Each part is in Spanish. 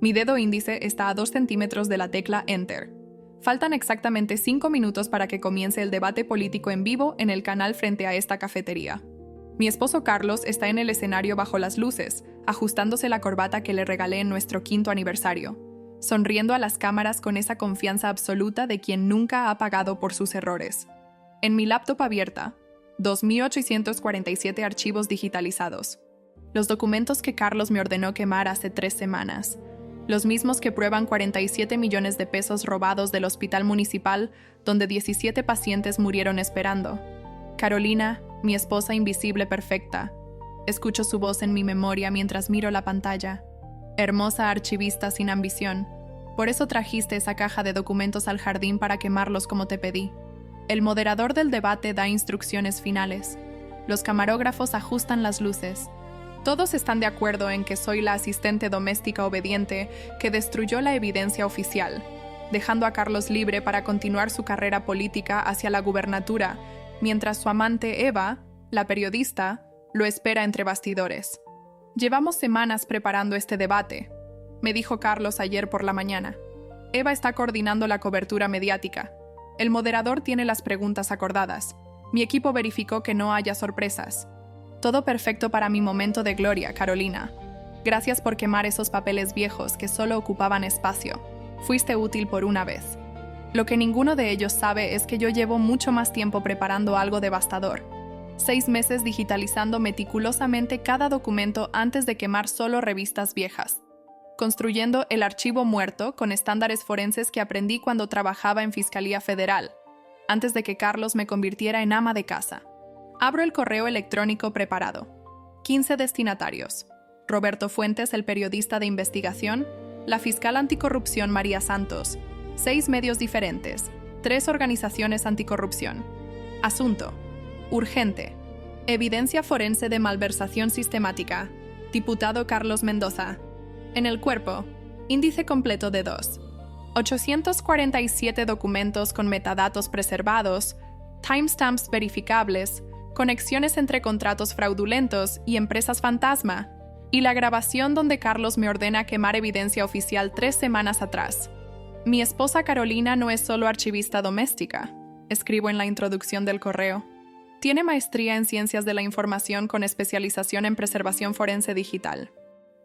Mi dedo índice está a 2 centímetros de la tecla Enter. Faltan exactamente 5 minutos para que comience el debate político en vivo en el canal frente a esta cafetería. Mi esposo Carlos está en el escenario bajo las luces, ajustándose la corbata que le regalé en nuestro 5º aniversario, sonriendo a las cámaras con esa confianza absoluta de quien nunca ha pagado por sus errores. En mi laptop abierta, 2.847 archivos digitalizados. Los documentos que Carlos me ordenó quemar hace 3 semanas. Los mismos que prueban 47 millones de pesos robados del hospital municipal, donde 17 pacientes murieron esperando. Carolina, mi esposa invisible perfecta. Escucho su voz en mi memoria mientras miro la pantalla. Hermosa archivista sin ambición. Por eso trajiste esa caja de documentos al jardín para quemarlos como te pedí. El moderador del debate da instrucciones finales. Los camarógrafos ajustan las luces. Todos están de acuerdo en que soy la asistente doméstica obediente que destruyó la evidencia oficial, dejando a Carlos libre para continuar su carrera política hacia la gubernatura, mientras su amante Eva, la periodista, lo espera entre bastidores. Llevamos semanas preparando este debate, me dijo Carlos ayer por la mañana. Eva está coordinando la cobertura mediática. El moderador tiene las preguntas acordadas. Mi equipo verificó que no haya sorpresas. Todo perfecto para mi momento de gloria, Carolina. Gracias por quemar esos papeles viejos que solo ocupaban espacio. Fuiste útil por una vez. Lo que ninguno de ellos sabe es que yo llevo mucho más tiempo preparando algo devastador. 6 meses digitalizando meticulosamente cada documento antes de quemar solo revistas viejas. Construyendo el archivo muerto con estándares forenses que aprendí cuando trabajaba en Fiscalía Federal, antes de que Carlos me convirtiera en ama de casa. Abro el correo electrónico preparado. 15 destinatarios. Roberto Fuentes, el periodista de investigación, la fiscal anticorrupción María Santos, 6 medios diferentes, 3 organizaciones anticorrupción. Asunto: urgente. Evidencia forense de malversación sistemática. Diputado Carlos Mendoza. En el cuerpo, índice completo de 2. 847 documentos con metadatos preservados, timestamps verificables, conexiones entre contratos fraudulentos y empresas fantasma, y la grabación donde Carlos me ordena quemar evidencia oficial 3 semanas atrás. Mi esposa Carolina no es solo archivista doméstica, escribo en la introducción del correo. Tiene maestría en Ciencias de la Información con especialización en Preservación Forense Digital.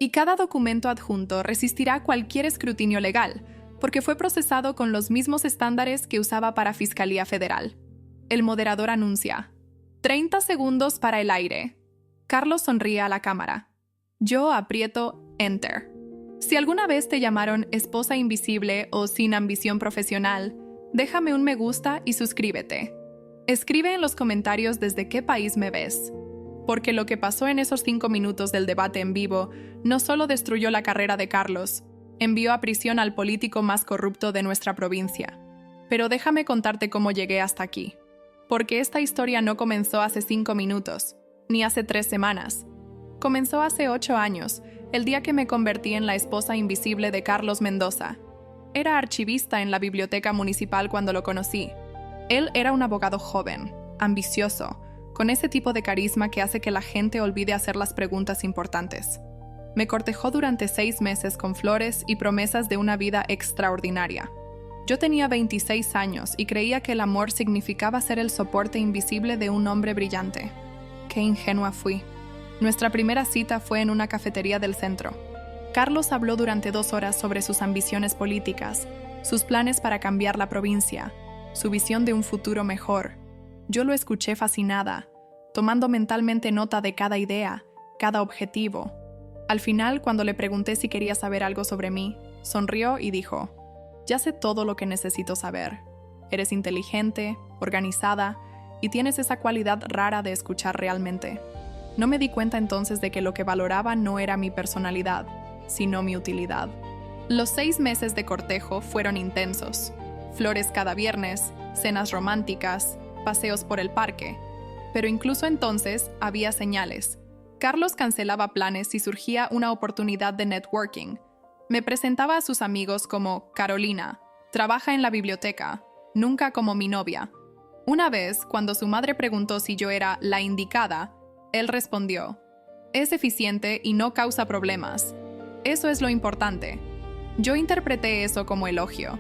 Y cada documento adjunto resistirá cualquier escrutinio legal, porque fue procesado con los mismos estándares que usaba para Fiscalía Federal. El moderador anuncia: 30 segundos para el aire. Carlos sonríe a la cámara. Yo aprieto Enter. Si alguna vez te llamaron esposa invisible o sin ambición profesional, déjame un me gusta y suscríbete. Escribe en los comentarios desde qué país me ves. Porque lo que pasó en esos 5 minutos del debate en vivo no solo destruyó la carrera de Carlos, envió a prisión al político más corrupto de nuestra provincia. Pero déjame contarte cómo llegué hasta aquí. Porque esta historia no comenzó hace 5 minutos, ni hace 3 semanas. Comenzó hace 8 años, el día que me convertí en la esposa invisible de Carlos Mendoza. Era archivista en la biblioteca municipal cuando lo conocí. Él era un abogado joven, ambicioso, con ese tipo de carisma que hace que la gente olvide hacer las preguntas importantes. Me cortejó durante 6 meses con flores y promesas de una vida extraordinaria. Yo tenía 26 años y creía que el amor significaba ser el soporte invisible de un hombre brillante. Qué ingenua fui. Nuestra primera cita fue en una cafetería del centro. Carlos habló durante 2 horas sobre sus ambiciones políticas, sus planes para cambiar la provincia, su visión de un futuro mejor. Yo lo escuché fascinada, tomando mentalmente nota de cada idea, cada objetivo. Al final, cuando le pregunté si quería saber algo sobre mí, sonrió y dijo: ya sé todo lo que necesito saber. Eres inteligente, organizada y tienes esa cualidad rara de escuchar realmente. No me di cuenta entonces de que lo que valoraba no era mi personalidad, sino mi utilidad. Los 6 meses de cortejo fueron intensos. Flores cada viernes, cenas románticas, paseos por el parque. Pero incluso entonces había señales. Carlos cancelaba planes si surgía una oportunidad de networking. Me presentaba a sus amigos como Carolina, trabaja en la biblioteca, nunca como mi novia. Una vez, cuando su madre preguntó si yo era la indicada, él respondió: es eficiente y no causa problemas. Eso es lo importante. Yo interpreté eso como elogio.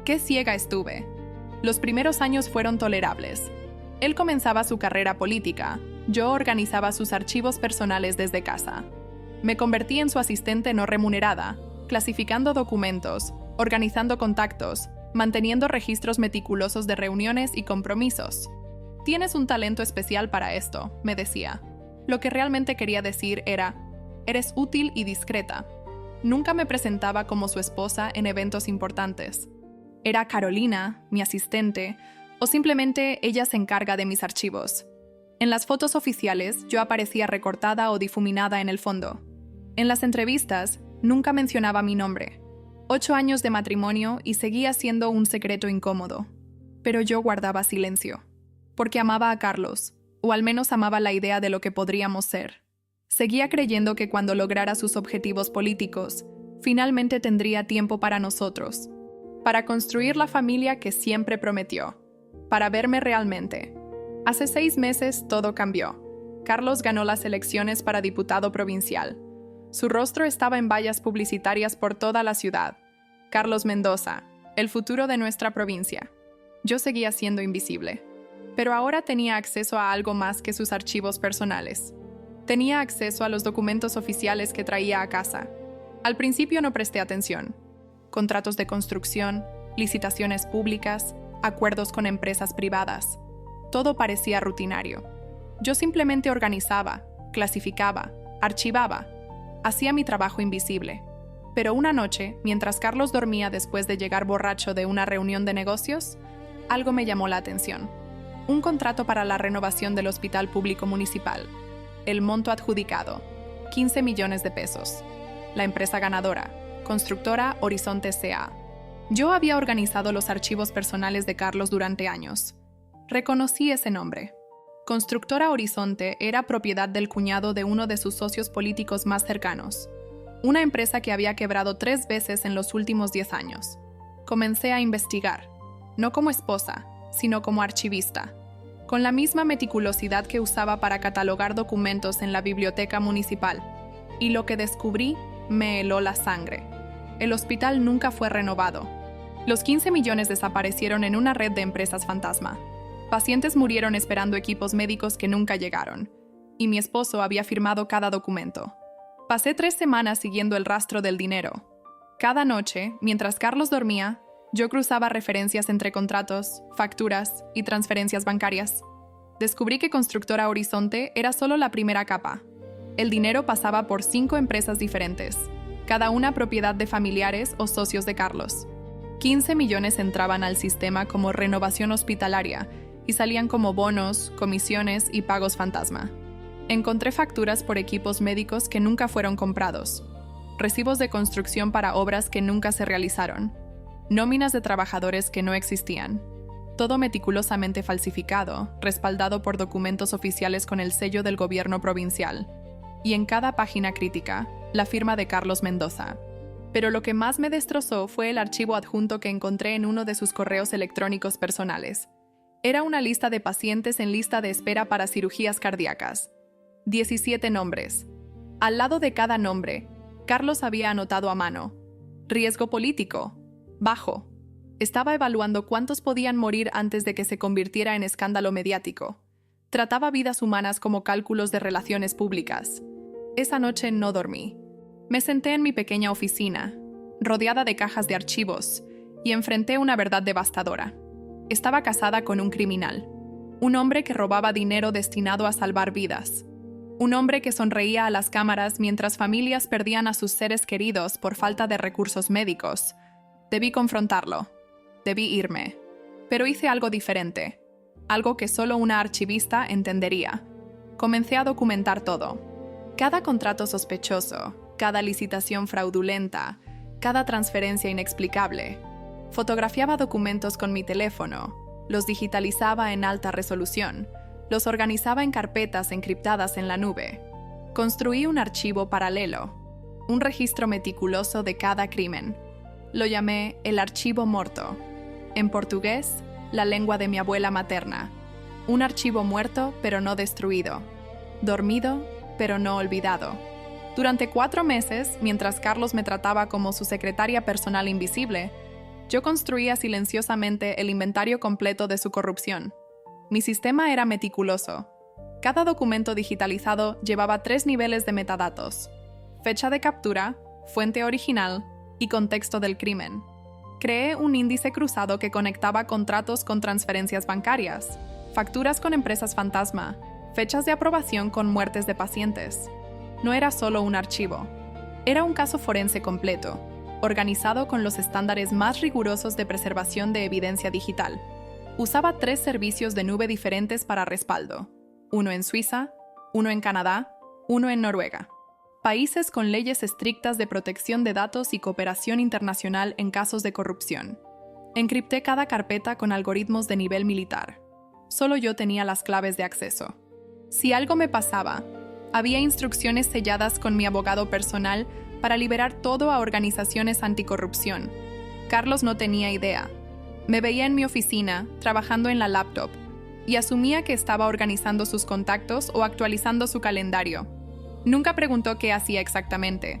¡Qué ciega estuve! Los primeros años fueron tolerables. Él comenzaba su carrera política, yo organizaba sus archivos personales desde casa. Me convertí en su asistente no remunerada, clasificando documentos, organizando contactos, manteniendo registros meticulosos de reuniones y compromisos. Tienes un talento especial para esto, me decía. Lo que realmente quería decir era, eres útil y discreta. Nunca me presentaba como su esposa en eventos importantes. Era Carolina, mi asistente, o simplemente ella se encarga de mis archivos. En las fotos oficiales yo aparecía recortada o difuminada en el fondo. En las entrevistas nunca mencionaba mi nombre. 8 años de matrimonio y seguía siendo un secreto incómodo. Pero yo guardaba silencio. Porque amaba a Carlos, o al menos amaba la idea de lo que podríamos ser. Seguía creyendo que cuando lograra sus objetivos políticos, finalmente tendría tiempo para nosotros, para construir la familia que siempre prometió, para verme realmente. Hace 6 meses todo cambió. Carlos ganó las elecciones para diputado provincial. Su rostro estaba en vallas publicitarias por toda la ciudad. Carlos Mendoza, el futuro de nuestra provincia. Yo seguía siendo invisible. Pero ahora tenía acceso a algo más que sus archivos personales. Tenía acceso a los documentos oficiales que traía a casa. Al principio no presté atención. Contratos de construcción, licitaciones públicas, acuerdos con empresas privadas. Todo parecía rutinario. Yo simplemente organizaba, clasificaba, archivaba. Hacía mi trabajo invisible. Pero una noche, mientras Carlos dormía después de llegar borracho de una reunión de negocios, algo me llamó la atención. Un contrato para la renovación del Hospital Público Municipal. El monto adjudicado, 15 millones de pesos. La empresa ganadora, Constructora Horizonte S.A. Yo había organizado los archivos personales de Carlos durante años. Reconocí ese nombre. Constructora Horizonte era propiedad del cuñado de uno de sus socios políticos más cercanos. Una empresa que había quebrado 3 veces en los últimos 10 años. Comencé a investigar, no como esposa, sino como archivista, con la misma meticulosidad que usaba para catalogar documentos en la biblioteca municipal. Y lo que descubrí me heló la sangre. El hospital nunca fue renovado. Los 15 millones desaparecieron en una red de empresas fantasma. Pacientes murieron esperando equipos médicos que nunca llegaron. Y mi esposo había firmado cada documento. Pasé 3 semanas siguiendo el rastro del dinero. Cada noche, mientras Carlos dormía, yo cruzaba referencias entre contratos, facturas y transferencias bancarias. Descubrí que Constructora Horizonte era solo la primera capa. El dinero pasaba por 5 empresas diferentes, cada una propiedad de familiares o socios de Carlos. 15 millones entraban al sistema como renovación hospitalaria y salían como bonos, comisiones y pagos fantasma. Encontré facturas por equipos médicos que nunca fueron comprados, recibos de construcción para obras que nunca se realizaron, nóminas de trabajadores que no existían. Todo meticulosamente falsificado, respaldado por documentos oficiales con el sello del gobierno provincial. Y en cada página crítica, la firma de Carlos Mendoza. Pero lo que más me destrozó fue el archivo adjunto que encontré en uno de sus correos electrónicos personales. Era una lista de pacientes en lista de espera para cirugías cardíacas. 17 nombres. Al lado de cada nombre, Carlos había anotado a mano: riesgo político, bajo. Estaba evaluando cuántos podían morir antes de que se convirtiera en escándalo mediático. Trataba vidas humanas como cálculos de relaciones públicas. Esa noche no dormí. Me senté en mi pequeña oficina, rodeada de cajas de archivos, y enfrenté una verdad devastadora. Estaba casada con un criminal. Un hombre que robaba dinero destinado a salvar vidas. Un hombre que sonreía a las cámaras mientras familias perdían a sus seres queridos por falta de recursos médicos. Debí confrontarlo. Debí irme. Pero hice algo diferente. Algo que solo una archivista entendería. Comencé a documentar todo. Cada contrato sospechoso, cada licitación fraudulenta, cada transferencia inexplicable. Fotografiaba documentos con mi teléfono, los digitalizaba en alta resolución, los organizaba en carpetas encriptadas en la nube. Construí un archivo paralelo, un registro meticuloso de cada crimen. Lo llamé el Archivo Morto. En portugués, la lengua de mi abuela materna. Un archivo muerto pero no destruido. Dormido pero no olvidado. Durante 4 meses, mientras Carlos me trataba como su secretaria personal invisible, yo construía silenciosamente el inventario completo de su corrupción. Mi sistema era meticuloso. Cada documento digitalizado llevaba 3 niveles de metadatos: fecha de captura, fuente original y contexto del crimen. Creé un índice cruzado que conectaba contratos con transferencias bancarias, facturas con empresas fantasma, fechas de aprobación con muertes de pacientes. No era solo un archivo, era un caso forense completo, organizado con los estándares más rigurosos de preservación de evidencia digital. Usaba 3 servicios de nube diferentes para respaldo: uno en Suiza, uno en Canadá, uno en Noruega. Países con leyes estrictas de protección de datos y cooperación internacional en casos de corrupción. Encripté cada carpeta con algoritmos de nivel militar. Solo yo tenía las claves de acceso. Si algo me pasaba, había instrucciones selladas con mi abogado personal para liberar todo a organizaciones anticorrupción. Carlos no tenía idea. Me veía en mi oficina, trabajando en la laptop, y asumía que estaba organizando sus contactos o actualizando su calendario. Nunca preguntó qué hacía exactamente.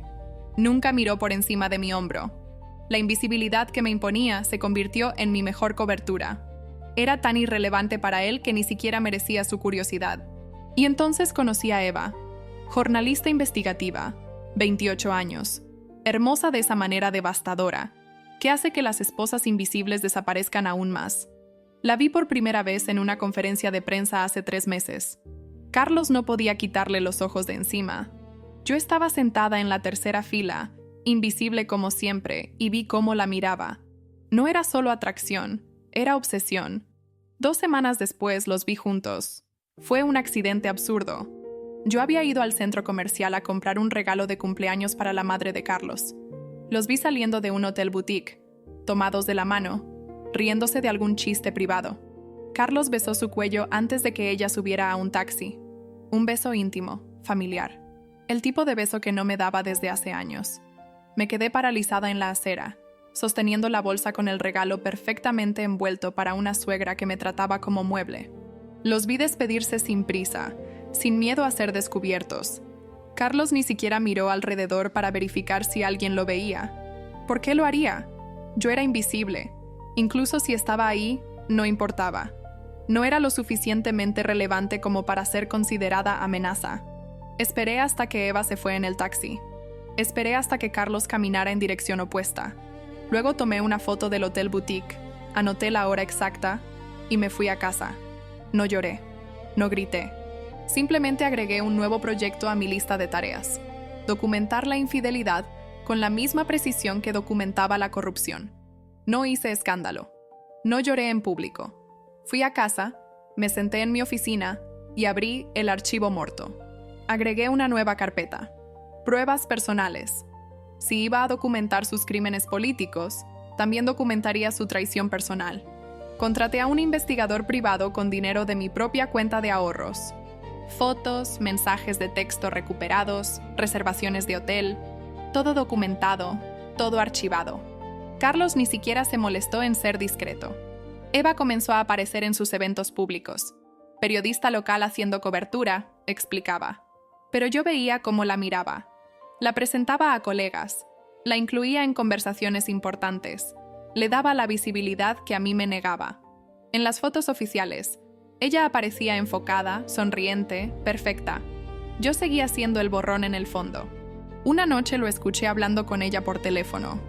Nunca miró por encima de mi hombro. La invisibilidad que me imponía se convirtió en mi mejor cobertura. Era tan irrelevante para él que ni siquiera merecía su curiosidad. Y entonces conocí a Eva, jornalista investigativa, 28 años, hermosa de esa manera devastadora, que hace que las esposas invisibles desaparezcan aún más. La vi por primera vez en una conferencia de prensa hace 3 meses. Carlos no podía quitarle los ojos de encima. Yo estaba sentada en la tercera fila, invisible como siempre, y vi cómo la miraba. No era solo atracción, era obsesión. 2 semanas después los vi juntos. Fue un accidente absurdo. Yo había ido al centro comercial a comprar un regalo de cumpleaños para la madre de Carlos. Los vi saliendo de un hotel boutique, tomados de la mano, riéndose de algún chiste privado. Carlos besó su cuello antes de que ella subiera a un taxi. Un beso íntimo, familiar. El tipo de beso que no me daba desde hace años. Me quedé paralizada en la acera, sosteniendo la bolsa con el regalo perfectamente envuelto para una suegra que me trataba como mueble. Los vi despedirse sin prisa, sin miedo a ser descubiertos. Carlos ni siquiera miró alrededor para verificar si alguien lo veía. ¿Por qué lo haría? Yo era invisible. Incluso si estaba ahí, no importaba. No era lo suficientemente relevante como para ser considerada amenaza. Esperé hasta que Eva se fue en el taxi. Esperé hasta que Carlos caminara en dirección opuesta. Luego tomé una foto del hotel boutique, anoté la hora exacta y me fui a casa. No lloré, no grité. Simplemente agregué un nuevo proyecto a mi lista de tareas: documentar la infidelidad con la misma precisión que documentaba la corrupción. No hice escándalo. No lloré en público. Fui a casa, me senté en mi oficina y abrí el archivo muerto. Agregué una nueva carpeta: pruebas personales. Si iba a documentar sus crímenes políticos, también documentaría su traición personal. Contraté a un investigador privado con dinero de mi propia cuenta de ahorros. Fotos, mensajes de texto recuperados, reservaciones de hotel, todo documentado, todo archivado. Carlos ni siquiera se molestó en ser discreto. Eva comenzó a aparecer en sus eventos públicos. Periodista local haciendo cobertura, explicaba. Pero yo veía cómo la miraba. La presentaba a colegas, la incluía en conversaciones importantes, le daba la visibilidad que a mí me negaba. En las fotos oficiales, ella aparecía enfocada, sonriente, perfecta. Yo seguía siendo el borrón en el fondo. Una noche lo escuché hablando con ella por teléfono.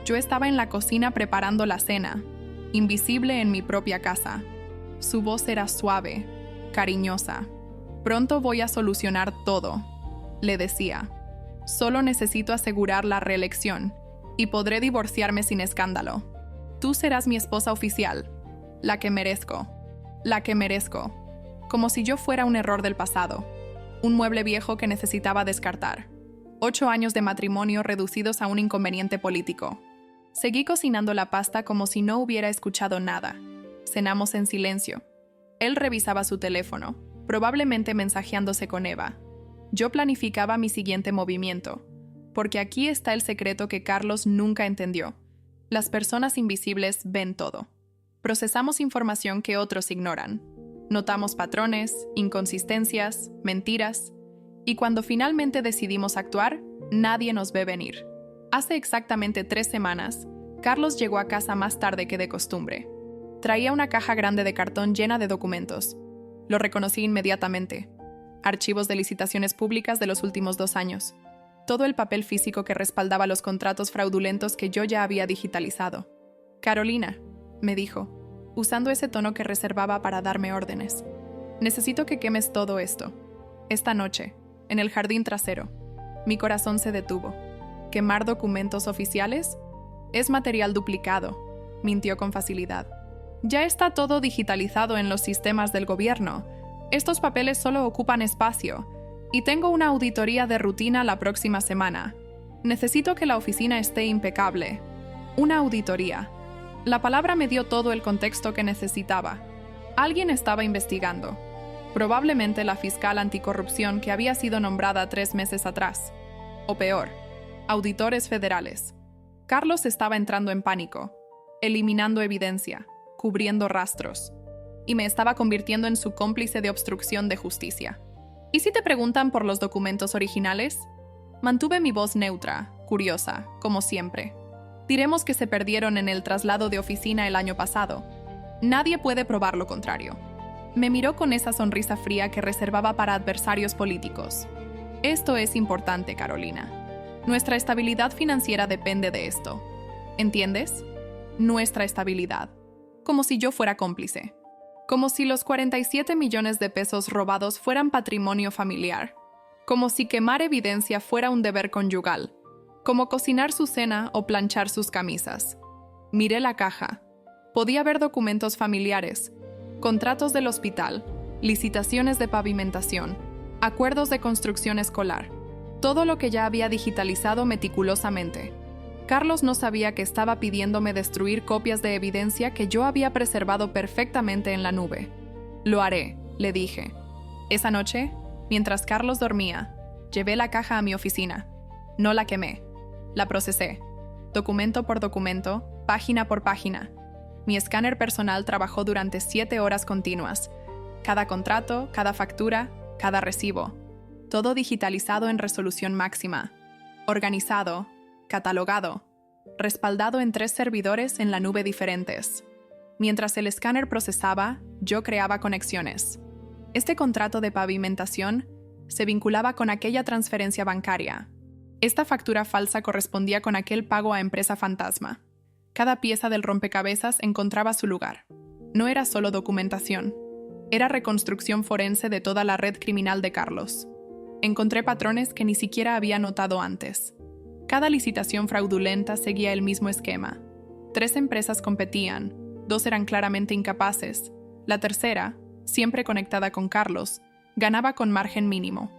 Yo estaba en la cocina preparando la cena, invisible en mi propia casa. Su voz era suave, cariñosa. «Pronto voy a solucionar todo», le decía. «Solo necesito asegurar la reelección y podré divorciarme sin escándalo. Tú serás mi esposa oficial, la que merezco, como si yo fuera un error del pasado, un mueble viejo que necesitaba descartar. 8 años de matrimonio reducidos a un inconveniente político». Seguí cocinando la pasta como si no hubiera escuchado nada. Cenamos en silencio. Él revisaba su teléfono, probablemente mensajeándose con Eva. Yo planificaba mi siguiente movimiento, porque aquí está el secreto que Carlos nunca entendió. Las personas invisibles ven todo. Procesamos información que otros ignoran. Notamos patrones, inconsistencias, mentiras, Y cuando finalmente decidimos actuar, nadie nos ve venir. Hace exactamente 3 semanas, Carlos llegó a casa más tarde que de costumbre. Traía una caja grande de cartón llena de documentos. Lo reconocí inmediatamente. Archivos de licitaciones públicas de los últimos 2 años. Todo el papel físico que respaldaba los contratos fraudulentos que yo ya había digitalizado. «Carolina», me dijo, usando ese tono que reservaba para darme órdenes. «Necesito que quemes todo esto. Esta noche, en el jardín trasero». Mi corazón se detuvo. ¿Quemar documentos oficiales? Es material duplicado, mintió con facilidad. Ya está todo digitalizado en los sistemas del gobierno. Estos papeles solo ocupan espacio. Y tengo una auditoría de rutina la próxima semana. Necesito que la oficina esté impecable. Una auditoría. La palabra me dio todo el contexto que necesitaba. Alguien estaba investigando. Probablemente la fiscal anticorrupción que había sido nombrada 3 meses atrás. O peor, auditores federales. Carlos estaba entrando en pánico, eliminando evidencia, cubriendo rastros, y me estaba convirtiendo en su cómplice de obstrucción de justicia. ¿Y si te preguntan por los documentos originales? Mantuve mi voz neutra, curiosa, como siempre. Diremos que se perdieron en el traslado de oficina el año pasado. Nadie puede probar lo contrario. Me miró con esa sonrisa fría que reservaba para adversarios políticos. Esto es importante, Carolina. Nuestra estabilidad financiera depende de esto. ¿Entiendes? Nuestra estabilidad. Como si yo fuera cómplice. Como si los 47 millones de pesos robados fueran patrimonio familiar. Como si quemar evidencia fuera un deber conyugal. Como cocinar su cena o planchar sus camisas. Miré la caja. Podía ver documentos familiares, contratos del hospital, licitaciones de pavimentación, acuerdos de construcción escolar. Todo lo que ya había digitalizado meticulosamente. Carlos no sabía que estaba pidiéndome destruir copias de evidencia que yo había preservado perfectamente en la nube. «Lo haré», le dije. Esa noche, mientras Carlos dormía, llevé la caja a mi oficina. No la quemé. La procesé. Documento por documento, página por página. Mi escáner personal trabajó durante 7 horas continuas. Cada contrato, cada factura, cada recibo. Todo digitalizado en resolución máxima. Organizado, catalogado, respaldado en 3 servidores en la nube diferentes. Mientras el escáner procesaba, yo creaba conexiones. Este contrato de pavimentación se vinculaba con aquella transferencia bancaria. Esta factura falsa correspondía con aquel pago a empresa fantasma. Cada pieza del rompecabezas encontraba su lugar. No era solo documentación. Era reconstrucción forense de toda la red criminal de Carlos. Encontré patrones que ni siquiera había notado antes. Cada licitación fraudulenta seguía el mismo esquema. 3 empresas competían, 2 eran claramente incapaces. La tercera, siempre conectada con Carlos, ganaba con margen mínimo.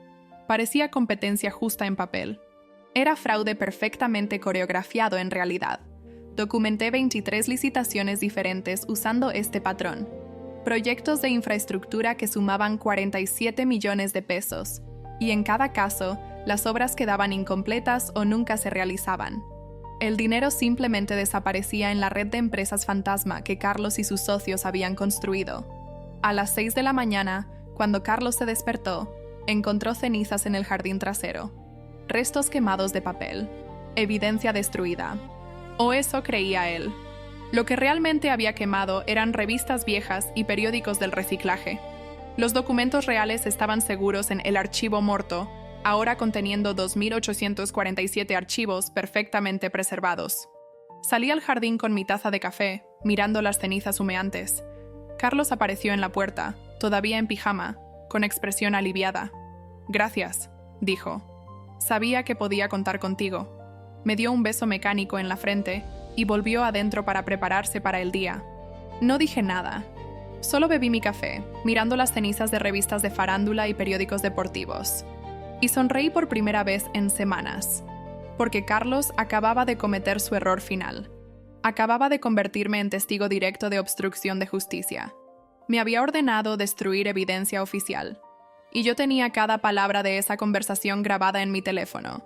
Parecía competencia justa en papel. Era fraude perfectamente coreografiado en realidad. Documenté 23 licitaciones diferentes usando este patrón. Proyectos de infraestructura que sumaban 47 millones de pesos. Y en cada caso, las obras quedaban incompletas o nunca se realizaban. El dinero simplemente desaparecía en la red de empresas fantasma que Carlos y sus socios habían construido. A las 6 de la mañana, cuando Carlos se despertó, encontró cenizas en el jardín trasero. Restos quemados de papel. Evidencia destruida. O eso creía él. Lo que realmente había quemado eran revistas viejas y periódicos del reciclaje. Los documentos reales estaban seguros en el archivo Morto, ahora conteniendo 2.847 archivos perfectamente preservados. Salí al jardín con mi taza de café, mirando las cenizas humeantes. Carlos apareció en la puerta, todavía en pijama, con expresión aliviada. «Gracias», dijo. «Sabía que podía contar contigo». Me dio un beso mecánico en la frente y volvió adentro para prepararse para el día. No dije nada. Solo bebí mi café, mirando las cenizas de revistas de farándula y periódicos deportivos. Y sonreí por primera vez en semanas, porque Carlos acababa de cometer su error final. Acababa de convertirme en testigo directo de obstrucción de justicia. Me había ordenado destruir evidencia oficial, y yo tenía cada palabra de esa conversación grabada en mi teléfono.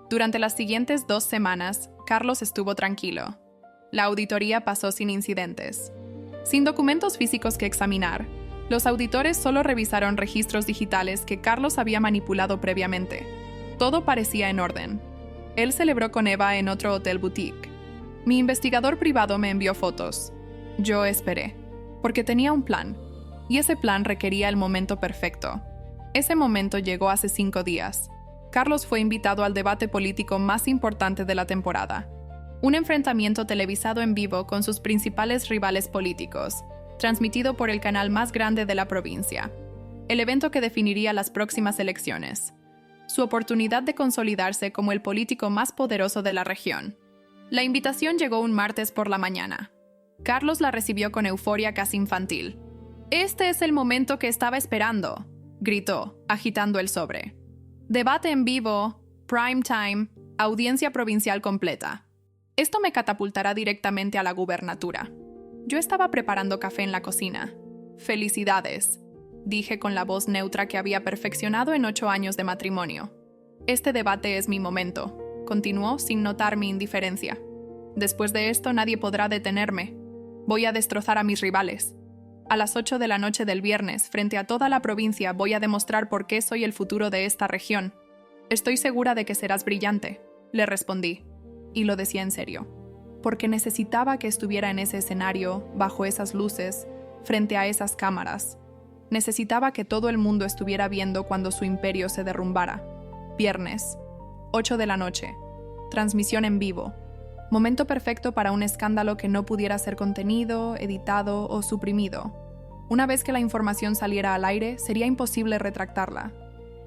Durante las siguientes 2 semanas, Carlos estuvo tranquilo. La auditoría pasó sin incidentes. Sin documentos físicos que examinar, Los auditores solo revisaron registros digitales que Carlos había manipulado previamente. Todo parecía en orden. Él celebró con Eva en otro hotel boutique. Mi investigador privado me envió fotos. Yo esperé, porque tenía un plan, y ese plan requería el momento perfecto. Ese momento llegó hace 5 días. Carlos fue invitado al debate político más importante de la temporada. Un enfrentamiento televisado en vivo con sus principales rivales políticos, transmitido por el canal más grande de la provincia. El evento que definiría las próximas elecciones. Su oportunidad de consolidarse como el político más poderoso de la región. La invitación llegó un martes por la mañana. Carlos la recibió con euforia casi infantil. «Este es el momento que estaba esperando», gritó, agitando el sobre. Debate en vivo, prime time, audiencia provincial completa. Esto me catapultará directamente a la gubernatura. Yo estaba preparando café en la cocina. «Felicidades», dije con la voz neutra que había perfeccionado en 8 años de matrimonio. «Este debate es mi momento», continuó sin notar mi indiferencia. «Después de esto nadie podrá detenerme. Voy a destrozar a mis rivales. A las 8 de la noche del viernes, frente a toda la provincia, voy a demostrar por qué soy el futuro de esta región. Estoy segura de que serás brillante», le respondí, y lo decía en serio. Porque necesitaba que estuviera en ese escenario, bajo esas luces, frente a esas cámaras. Necesitaba que todo el mundo estuviera viendo cuando su imperio se derrumbara. Viernes, 8 de la noche. Transmisión en vivo. Momento perfecto para un escándalo que no pudiera ser contenido, editado o suprimido. Una vez que la información saliera al aire, sería imposible retractarla.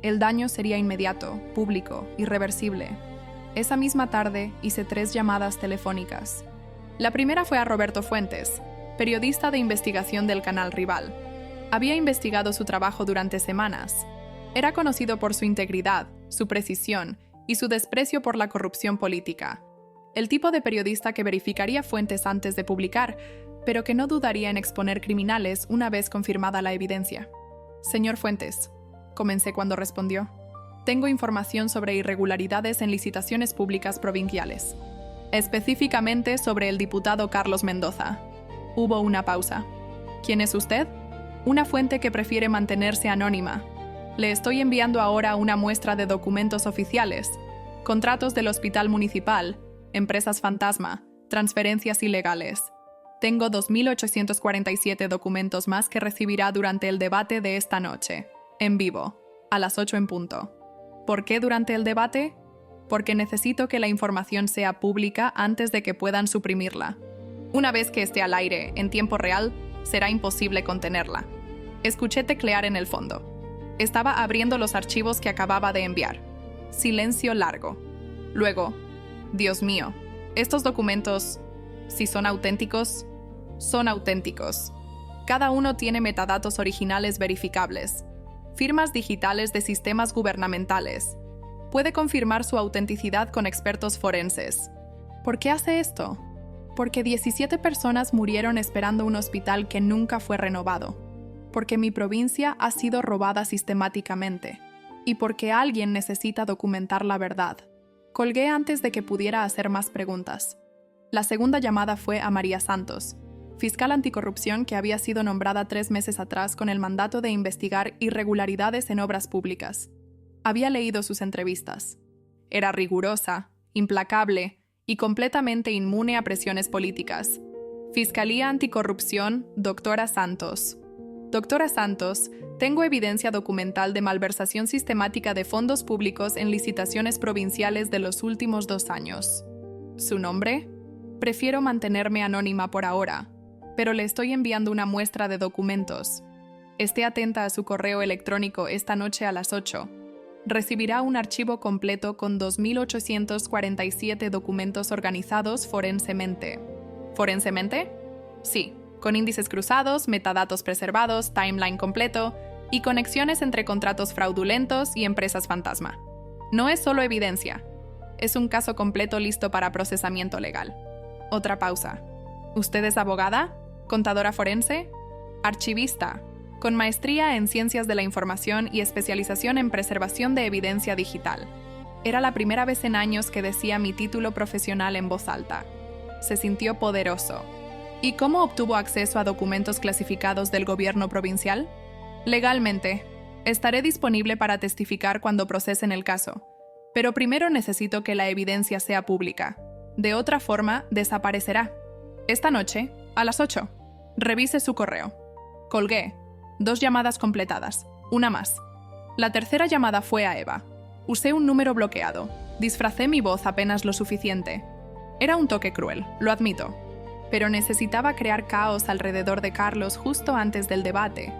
El daño sería inmediato, público, irreversible. Esa misma tarde hice 3 llamadas telefónicas. La primera fue a Roberto Fuentes, periodista de investigación del canal rival. Había investigado su trabajo durante semanas. Era conocido por su integridad, su precisión y su desprecio por la corrupción política. El tipo de periodista que verificaría fuentes antes de publicar, pero que no dudaría en exponer criminales una vez confirmada la evidencia. «Señor Fuentes», comencé cuando respondió, «tengo información sobre irregularidades en licitaciones públicas provinciales. Específicamente sobre el diputado Carlos Mendoza». Hubo una pausa. «¿Quién es usted?» «Una fuente que prefiere mantenerse anónima. Le estoy enviando ahora una muestra de documentos oficiales, contratos del hospital municipal, empresas fantasma, transferencias ilegales. Tengo 2.847 documentos más que recibirá durante el debate de esta noche, en vivo, a las 8 en punto. ¿Por qué durante el debate? Porque necesito que la información sea pública antes de que puedan suprimirla. Una vez que esté al aire, en tiempo real, será imposible contenerla». Escuché teclear en el fondo. Estaba abriendo los archivos que acababa de enviar. Silencio largo. Luego, «Dios mío, estos documentos, si son auténticos, son auténticos. Cada uno tiene metadatos originales verificables, firmas digitales de sistemas gubernamentales. Puede confirmar su autenticidad con expertos forenses. ¿Por qué hace esto? Porque 17 personas murieron esperando un hospital que nunca fue renovado. Porque mi provincia ha sido robada sistemáticamente. Y porque alguien necesita documentar la verdad». Colgué antes de que pudiera hacer más preguntas. La segunda llamada fue a María Santos, fiscal anticorrupción que había sido nombrada 3 meses atrás con el mandato de investigar irregularidades en obras públicas. Había leído sus entrevistas. Era rigurosa, implacable y completamente inmune a presiones políticas. Fiscalía Anticorrupción, doctora Santos. Doctora Santos, tengo evidencia documental de malversación sistemática de fondos públicos en licitaciones provinciales de los últimos 2 años. ¿Su nombre? Prefiero mantenerme anónima por ahora, pero le estoy enviando una muestra de documentos. Esté atenta a su correo electrónico esta noche a las 8. Recibirá un archivo completo con 2.847 documentos organizados forensemente. ¿Forensemente? Sí. Con índices cruzados, metadatos preservados, timeline completo y conexiones entre contratos fraudulentos y empresas fantasma. No es solo evidencia, es un caso completo listo para procesamiento legal. Otra pausa. ¿Usted es abogada? ¿Contadora forense? Archivista, con maestría en Ciencias de la Información y especialización en Preservación de Evidencia Digital. Era la primera vez en años que decía mi título profesional en voz alta. Se sintió poderoso. ¿Y cómo obtuvo acceso a documentos clasificados del gobierno provincial? Legalmente. Estaré disponible para testificar cuando procesen el caso, pero primero necesito que la evidencia sea pública. De otra forma, desaparecerá. Esta noche, a las 8. Revise su correo. Colgué. 2 llamadas completadas. Una más. La tercera llamada fue a Eva. Usé un número bloqueado. Disfracé mi voz apenas lo suficiente. Era un toque cruel, lo admito. Pero necesitaba crear caos alrededor de Carlos justo antes del debate.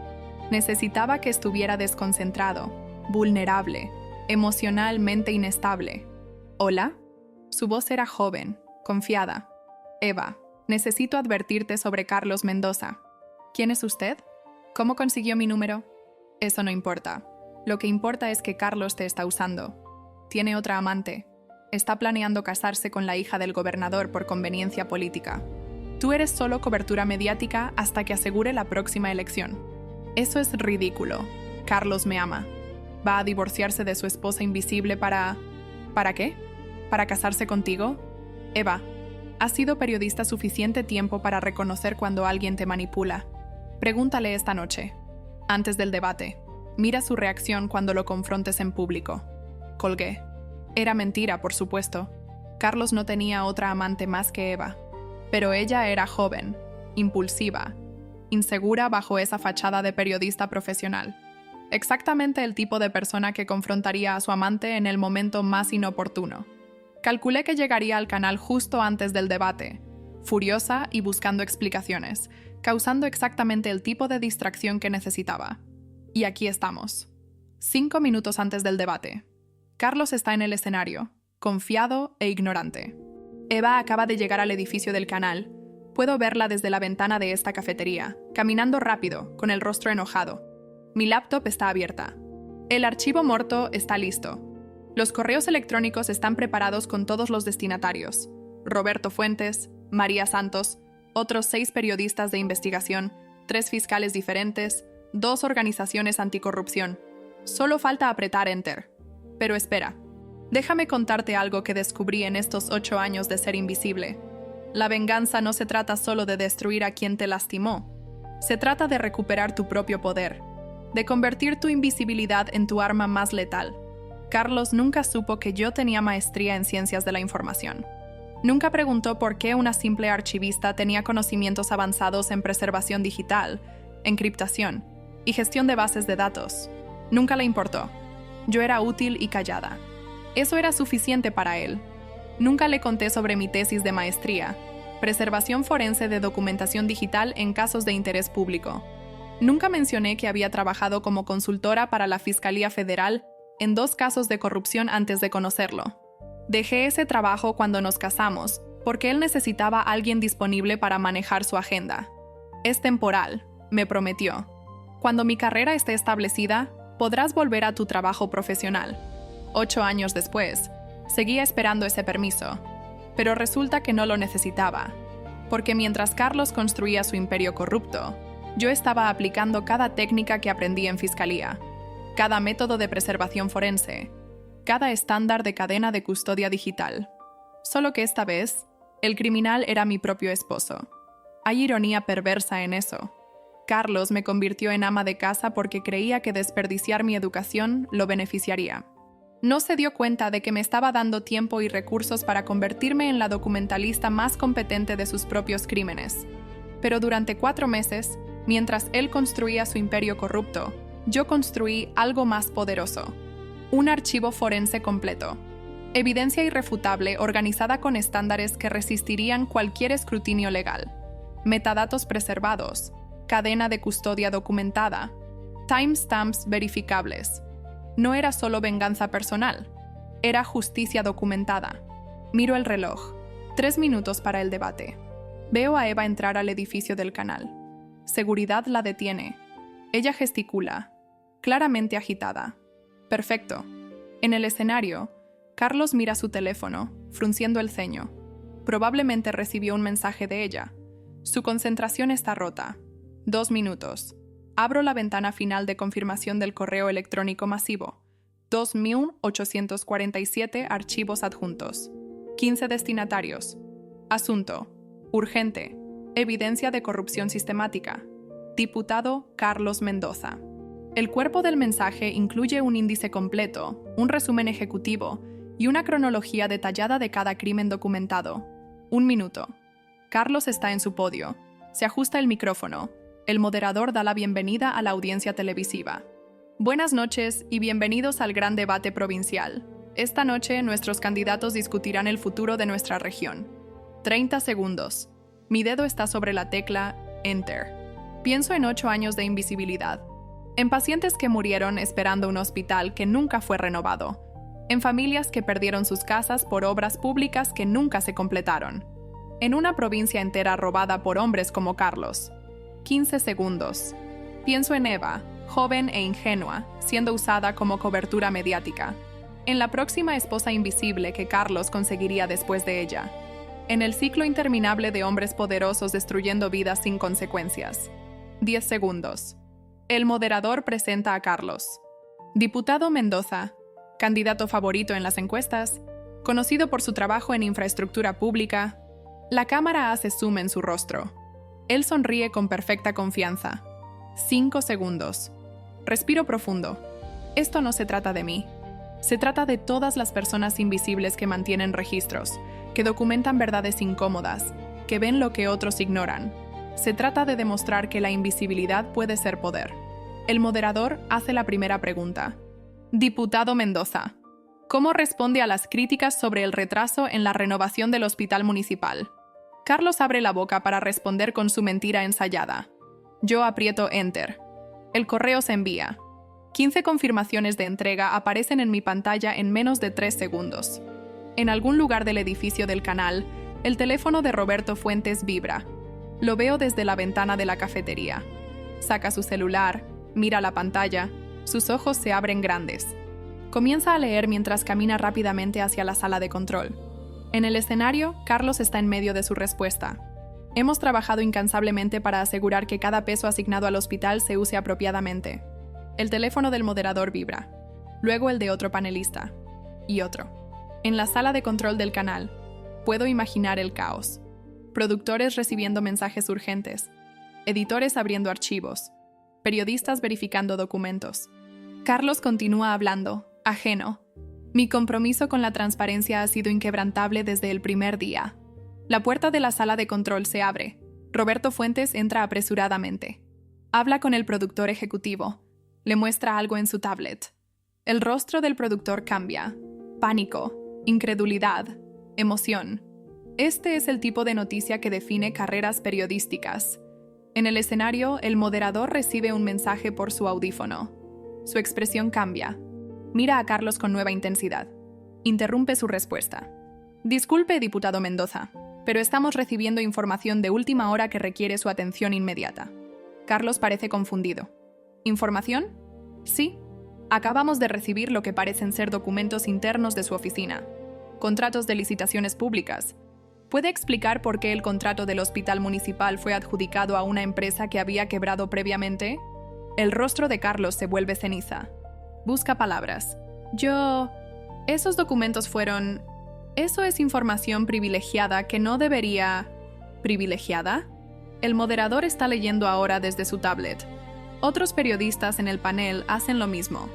Necesitaba que estuviera desconcentrado, vulnerable, emocionalmente inestable. ¿Hola? Su voz era joven, confiada. Eva, necesito advertirte sobre Carlos Mendoza. ¿Quién es usted? ¿Cómo consiguió mi número? Eso no importa. Lo que importa es que Carlos te está usando. Tiene otra amante. Está planeando casarse con la hija del gobernador por conveniencia política. Tú eres solo cobertura mediática hasta que asegure la próxima elección. Eso es ridículo. Carlos me ama. ¿Va a divorciarse de su esposa invisible para... ¿Para qué? ¿Para casarse contigo? Eva, has sido periodista suficiente tiempo para reconocer cuando alguien te manipula. Pregúntale esta noche, antes del debate. Mira su reacción cuando lo confrontes en público. Colgué. Era mentira, por supuesto. Carlos no tenía otra amante más que Eva. Pero ella era joven, impulsiva, insegura bajo esa fachada de periodista profesional. Exactamente el tipo de persona que confrontaría a su amante en el momento más inoportuno. Calculé que llegaría al canal justo antes del debate, furiosa y buscando explicaciones, causando exactamente el tipo de distracción que necesitaba. Y aquí estamos. 5 minutos antes del debate. Carlos está en el escenario, confiado e ignorante. Eva acaba de llegar al edificio del canal. Puedo verla desde la ventana de esta cafetería, caminando rápido, con el rostro enojado. Mi laptop está abierta. El archivo Morto está listo. Los correos electrónicos están preparados con todos los destinatarios. Roberto Fuentes, María Santos, otros 6 periodistas de investigación, 3 fiscales diferentes, 2 organizaciones anticorrupción. Solo falta apretar Enter. Pero espera, déjame contarte algo que descubrí en estos 8 años de ser invisible. La venganza no se trata solo de destruir a quien te lastimó. Se trata de recuperar tu propio poder, de convertir tu invisibilidad en tu arma más letal. Carlos nunca supo que yo tenía maestría en ciencias de la información. Nunca preguntó por qué una simple archivista tenía conocimientos avanzados en preservación digital, encriptación y gestión de bases de datos. Nunca le importó. Yo era útil y callada. Eso era suficiente para él. Nunca le conté sobre mi tesis de maestría, preservación forense de documentación digital en casos de interés público. Nunca mencioné que había trabajado como consultora para la Fiscalía Federal en 2 casos de corrupción antes de conocerlo. Dejé ese trabajo cuando nos casamos, porque él necesitaba a alguien disponible para manejar su agenda. Es temporal, me prometió. Cuando mi carrera esté establecida, podrás volver a tu trabajo profesional. 8 años después, seguía esperando ese permiso, pero resulta que no lo necesitaba, porque mientras Carlos construía su imperio corrupto, yo estaba aplicando cada técnica que aprendí en fiscalía, cada método de preservación forense, cada estándar de cadena de custodia digital. Solo que esta vez, el criminal era mi propio esposo. Hay ironía perversa en eso. Carlos me convirtió en ama de casa porque creía que desperdiciar mi educación lo beneficiaría. No se dio cuenta de que me estaba dando tiempo y recursos para convertirme en la documentalista más competente de sus propios crímenes. Pero durante 4 meses, mientras él construía su imperio corrupto, yo construí algo más poderoso. Un archivo forense completo. Evidencia irrefutable organizada con estándares que resistirían cualquier escrutinio legal. Metadatos preservados. Cadena de custodia documentada. Timestamps verificables. No era solo venganza personal, era justicia documentada. Miro el reloj. 3 minutos para el debate. Veo a Eva entrar al edificio del canal. Seguridad la detiene. Ella gesticula, claramente agitada. Perfecto. En el escenario, Carlos mira su teléfono, frunciendo el ceño. Probablemente recibió un mensaje de ella. Su concentración está rota. 2 minutos. Abro la ventana final de confirmación del correo electrónico masivo. 2.847 archivos adjuntos. 15 destinatarios. Asunto. Urgente. Evidencia de corrupción sistemática. Diputado Carlos Mendoza. El cuerpo del mensaje incluye un índice completo, un resumen ejecutivo y una cronología detallada de cada crimen documentado. 1 minuto. Carlos está en su podio. Se ajusta el micrófono. El moderador da la bienvenida a la audiencia televisiva. Buenas noches y bienvenidos al gran debate provincial. Esta noche nuestros candidatos discutirán el futuro de nuestra región. 30 segundos. Mi dedo está sobre la tecla Enter. Pienso en 8 años de invisibilidad. En pacientes que murieron esperando un hospital que nunca fue renovado. En familias que perdieron sus casas por obras públicas que nunca se completaron. En una provincia entera robada por hombres como Carlos. 15 segundos. Pienso en Eva, joven e ingenua, siendo usada como cobertura mediática. En la próxima esposa invisible que Carlos conseguiría después de ella. En el ciclo interminable de hombres poderosos destruyendo vidas sin consecuencias. 10 segundos. El moderador presenta a Carlos. Diputado Mendoza, candidato favorito en las encuestas, conocido por su trabajo en infraestructura pública. La cámara hace zoom en su rostro. Él sonríe con perfecta confianza. 5 segundos. Respiro profundo. Esto no se trata de mí. Se trata de todas las personas invisibles que mantienen registros, que documentan verdades incómodas, que ven lo que otros ignoran. Se trata de demostrar que la invisibilidad puede ser poder. El moderador hace la primera pregunta. Diputado Mendoza, ¿cómo responde a las críticas sobre el retraso en la renovación del hospital municipal? Carlos abre la boca para responder con su mentira ensayada. Yo aprieto Enter. El correo se envía. 15 confirmaciones de entrega aparecen en mi pantalla en menos de 3 segundos. En algún lugar del edificio del canal, el teléfono de Roberto Fuentes vibra. Lo veo desde la ventana de la cafetería. Saca su celular, mira la pantalla, sus ojos se abren grandes. Comienza a leer mientras camina rápidamente hacia la sala de control. En el escenario, Carlos está en medio de su respuesta. Hemos trabajado incansablemente para asegurar que cada peso asignado al hospital se use apropiadamente. El teléfono del moderador vibra. Luego el de otro panelista. Y otro. En la sala de control del canal, puedo imaginar el caos. Productores recibiendo mensajes urgentes. Editores abriendo archivos. Periodistas verificando documentos. Carlos continúa hablando, ajeno. Mi compromiso con la transparencia ha sido inquebrantable desde el primer día. La puerta de la sala de control se abre. Roberto Fuentes entra apresuradamente. Habla con el productor ejecutivo. Le muestra algo en su tablet. El rostro del productor cambia. Pánico, incredulidad, emoción. Este es el tipo de noticia que define carreras periodísticas. En el escenario, el moderador recibe un mensaje por su audífono. Su expresión cambia. Mira a Carlos con nueva intensidad. Interrumpe su respuesta. Disculpe, diputado Mendoza, pero estamos recibiendo información de última hora que requiere su atención inmediata. Carlos parece confundido. ¿Información? Sí. Acabamos de recibir lo que parecen ser documentos internos de su oficina. Contratos de licitaciones públicas. ¿Puede explicar por qué el contrato del hospital municipal fue adjudicado a una empresa que había quebrado previamente? El rostro de Carlos se vuelve ceniza. Busca palabras. Esos documentos fueron... Eso es información privilegiada que no debería... ¿Privilegiada? El moderador está leyendo ahora desde su tablet. Otros periodistas en el panel hacen lo mismo.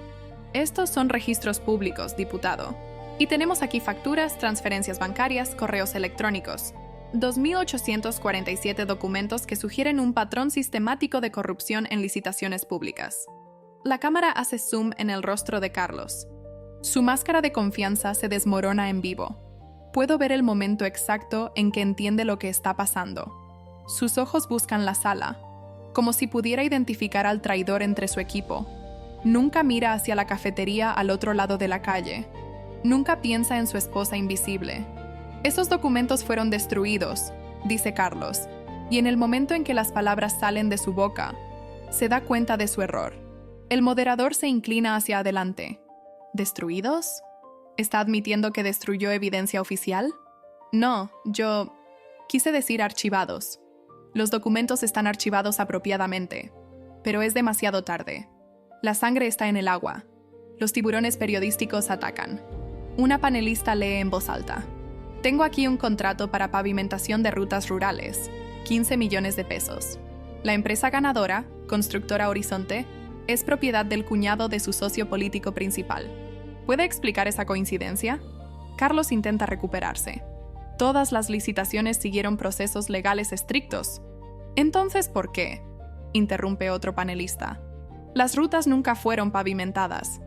Estos son registros públicos, diputado. Y tenemos aquí facturas, transferencias bancarias, correos electrónicos. 2.847 documentos que sugieren un patrón sistemático de corrupción en licitaciones públicas. La cámara hace zoom en el rostro de Carlos. Su máscara de confianza se desmorona en vivo. Puedo ver el momento exacto en que entiende lo que está pasando. Sus ojos buscan la sala, como si pudiera identificar al traidor entre su equipo. Nunca mira hacia la cafetería al otro lado de la calle. Nunca piensa en su esposa invisible. Esos documentos fueron destruidos, dice Carlos, y en el momento en que las palabras salen de su boca, se da cuenta de su error. El moderador se inclina hacia adelante. ¿Destruidos? ¿Está admitiendo que destruyó evidencia oficial? No, quise decir archivados. Los documentos están archivados apropiadamente, pero es demasiado tarde. La sangre está en el agua. Los tiburones periodísticos atacan. Una panelista lee en voz alta. Tengo aquí un contrato para pavimentación de rutas rurales. 15 millones de pesos. La empresa ganadora, Constructora Horizonte, es propiedad del cuñado de su socio político principal. ¿Puede explicar esa coincidencia? Carlos intenta recuperarse. Todas las licitaciones siguieron procesos legales estrictos. ¿Entonces por qué?, interrumpe otro panelista. Las rutas nunca fueron pavimentadas.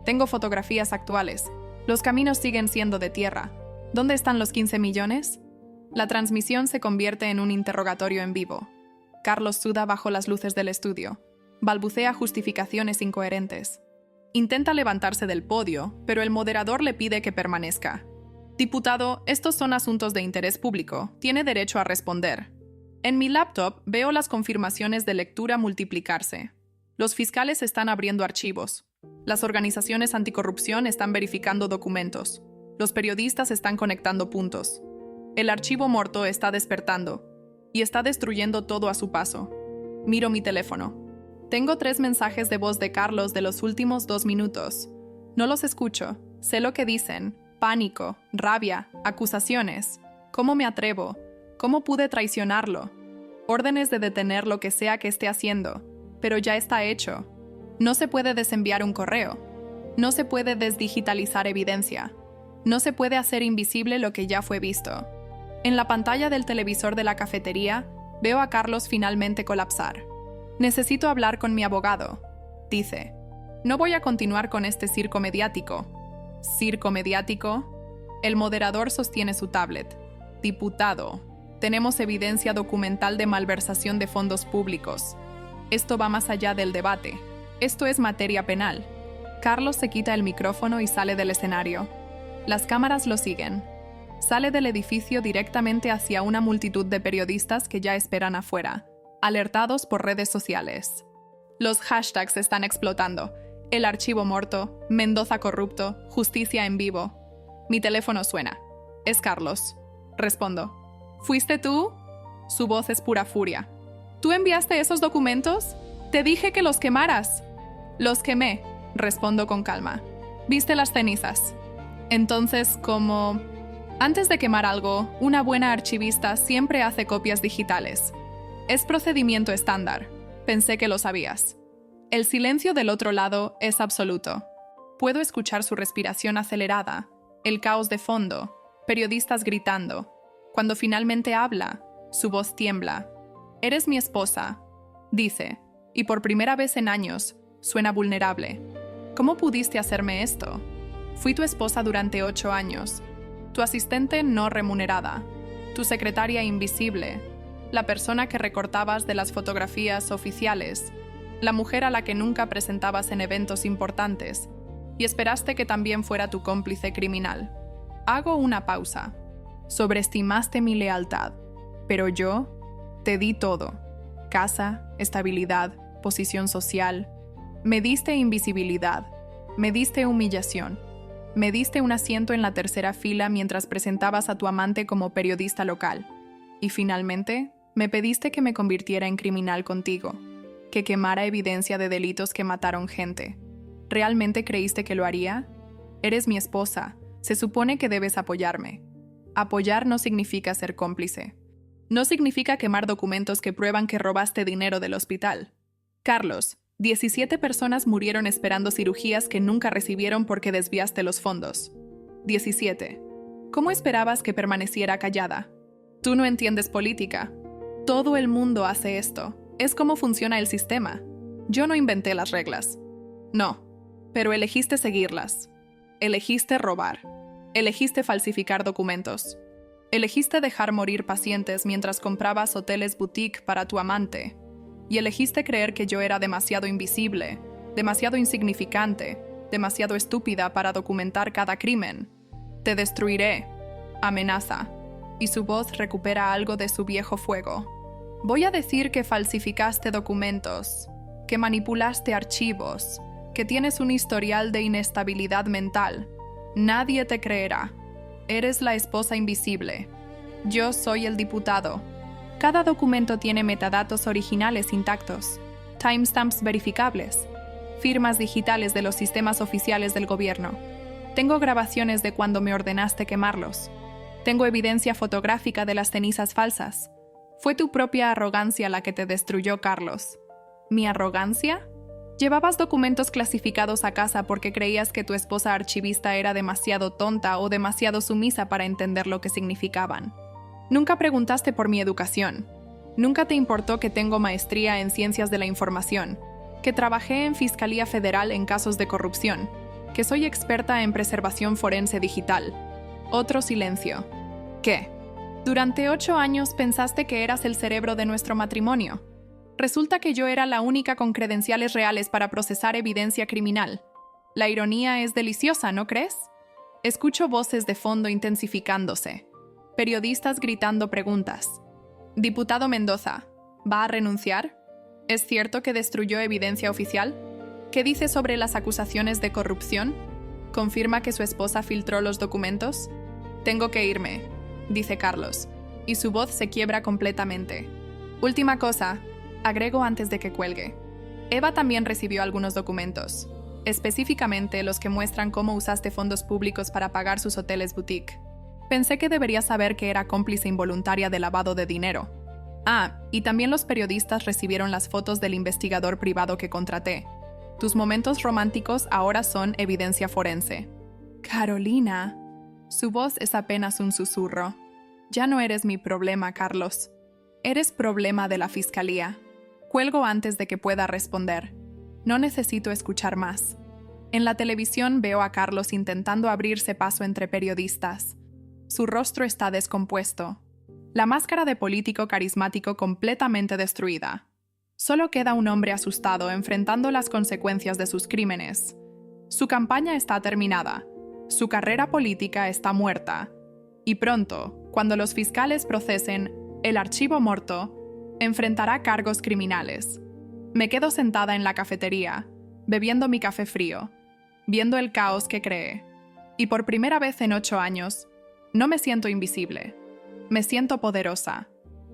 Tengo fotografías actuales. Los caminos siguen siendo de tierra. ¿Dónde están los 15 millones? La transmisión se convierte en un interrogatorio en vivo. Carlos suda bajo las luces del estudio. Balbucea justificaciones incoherentes. Intenta levantarse del podio, pero el moderador le pide que permanezca. Diputado, estos son asuntos de interés público. Tiene derecho a responder. En mi laptop veo las confirmaciones de lectura multiplicarse. Los fiscales están abriendo archivos. Las organizaciones anticorrupción están verificando documentos. Los periodistas están conectando puntos. El archivo morto está despertando y está destruyendo todo a su paso. Miro mi teléfono. Tengo 3 mensajes de voz de Carlos de los últimos 2 minutos. No los escucho. Sé lo que dicen. Pánico, rabia, acusaciones. ¿Cómo me atrevo? ¿Cómo pude traicionarlo? Órdenes de detener lo que sea que esté haciendo. Pero ya está hecho. No se puede desenviar un correo. No se puede desdigitalizar evidencia. No se puede hacer invisible lo que ya fue visto. En la pantalla del televisor de la cafetería, veo a Carlos finalmente colapsar. Necesito hablar con mi abogado, dice. No voy a continuar con este circo mediático. ¿Circo mediático? El moderador sostiene su tablet. Diputado, tenemos evidencia documental de malversación de fondos públicos. Esto va más allá del debate. Esto es materia penal. Carlos se quita el micrófono y sale del escenario. Las cámaras lo siguen. Sale del edificio directamente hacia una multitud de periodistas que ya esperan afuera, alertados por redes sociales. Los hashtags están explotando. El archivo morto, Mendoza corrupto, justicia en vivo. Mi teléfono suena. Es Carlos. Respondo. ¿Fuiste tú? Su voz es pura furia. ¿Tú enviaste esos documentos? Te dije que los quemaras. Los quemé, respondo con calma. ¿Viste las cenizas? Entonces, ¿cómo? Antes de quemar algo, una buena archivista siempre hace copias digitales. Es procedimiento estándar. Pensé que lo sabías. El silencio del otro lado es absoluto. Puedo escuchar su respiración acelerada, el caos de fondo, periodistas gritando. Cuando finalmente habla, su voz tiembla. Eres mi esposa, dice, y por primera vez en años, suena vulnerable. ¿Cómo pudiste hacerme esto? Fui tu esposa durante 8 años, tu asistente no remunerada, tu secretaria invisible, la persona que recortabas de las fotografías oficiales, la mujer a la que nunca presentabas en eventos importantes, y esperaste que también fuera tu cómplice criminal. Hago una pausa. Sobreestimaste mi lealtad, pero yo te di todo. Casa, estabilidad, posición social. Me diste invisibilidad, me diste humillación, me diste un asiento en la tercera fila mientras presentabas a tu amante como periodista local. Y finalmente, me pediste que me convirtiera en criminal contigo, que quemara evidencia de delitos que mataron gente. ¿Realmente creíste que lo haría? Eres mi esposa, se supone que debes apoyarme. Apoyar no significa ser cómplice. No significa quemar documentos que prueban que robaste dinero del hospital. Carlos, 17 personas murieron esperando cirugías que nunca recibieron porque desviaste los fondos. 17. ¿Cómo esperabas que permaneciera callada? Tú no entiendes política. Todo el mundo hace esto. Es como funciona el sistema. Yo no inventé las reglas. No, pero elegiste seguirlas. Elegiste robar. Elegiste falsificar documentos. Elegiste dejar morir pacientes mientras comprabas hoteles boutique para tu amante. Y elegiste creer que yo era demasiado invisible, demasiado insignificante, demasiado estúpida para documentar cada crimen. Te destruiré. Amenaza. Y su voz recupera algo de su viejo fuego. Voy a decir que falsificaste documentos, que manipulaste archivos, que tienes un historial de inestabilidad mental. Nadie te creerá. Eres la esposa invisible. Yo soy el diputado. Cada documento tiene metadatos originales intactos, timestamps verificables, firmas digitales de los sistemas oficiales del gobierno. Tengo grabaciones de cuando me ordenaste quemarlos. Tengo evidencia fotográfica de las cenizas falsas. Fue tu propia arrogancia la que te destruyó, Carlos. ¿Mi arrogancia? ¿Llevabas documentos clasificados a casa porque creías que tu esposa archivista era demasiado tonta o demasiado sumisa para entender lo que significaban? Nunca preguntaste por mi educación. Nunca te importó que tengo maestría en ciencias de la información, que trabajé en Fiscalía Federal en casos de corrupción, que soy experta en preservación forense digital. Otro silencio. ¿Qué? Durante 8 años pensaste que eras el cerebro de nuestro matrimonio. Resulta que yo era la única con credenciales reales para procesar evidencia criminal. La ironía es deliciosa, ¿no crees? Escucho voces de fondo intensificándose. Periodistas gritando preguntas. Diputado Mendoza, ¿va a renunciar? ¿Es cierto que destruyó evidencia oficial? ¿Qué dice sobre las acusaciones de corrupción? ¿Confirma que su esposa filtró los documentos? Tengo que irme, dice Carlos, y su voz se quiebra completamente. Última cosa, agrego antes de que cuelgue. Eva también recibió algunos documentos, específicamente los que muestran cómo usaste fondos públicos para pagar sus hoteles boutique. Pensé que deberías saber que era cómplice involuntaria de lavado de dinero. Ah, y también los periodistas recibieron las fotos del investigador privado que contraté. Tus momentos románticos ahora son evidencia forense. Carolina. Su voz es apenas un susurro. Ya no eres mi problema, Carlos. Eres problema de la fiscalía. Cuelgo antes de que pueda responder. No necesito escuchar más. En la televisión veo a Carlos intentando abrirse paso entre periodistas. Su rostro está descompuesto. La máscara de político carismático completamente destruida. Solo queda un hombre asustado enfrentando las consecuencias de sus crímenes. Su campaña está terminada. Su carrera política está muerta. Y pronto, cuando los fiscales procesen el archivo muerto, enfrentará cargos criminales. Me quedo sentada en la cafetería, bebiendo mi café frío, viendo el caos que cree. Y por primera vez en 8 años, no me siento invisible. Me siento poderosa.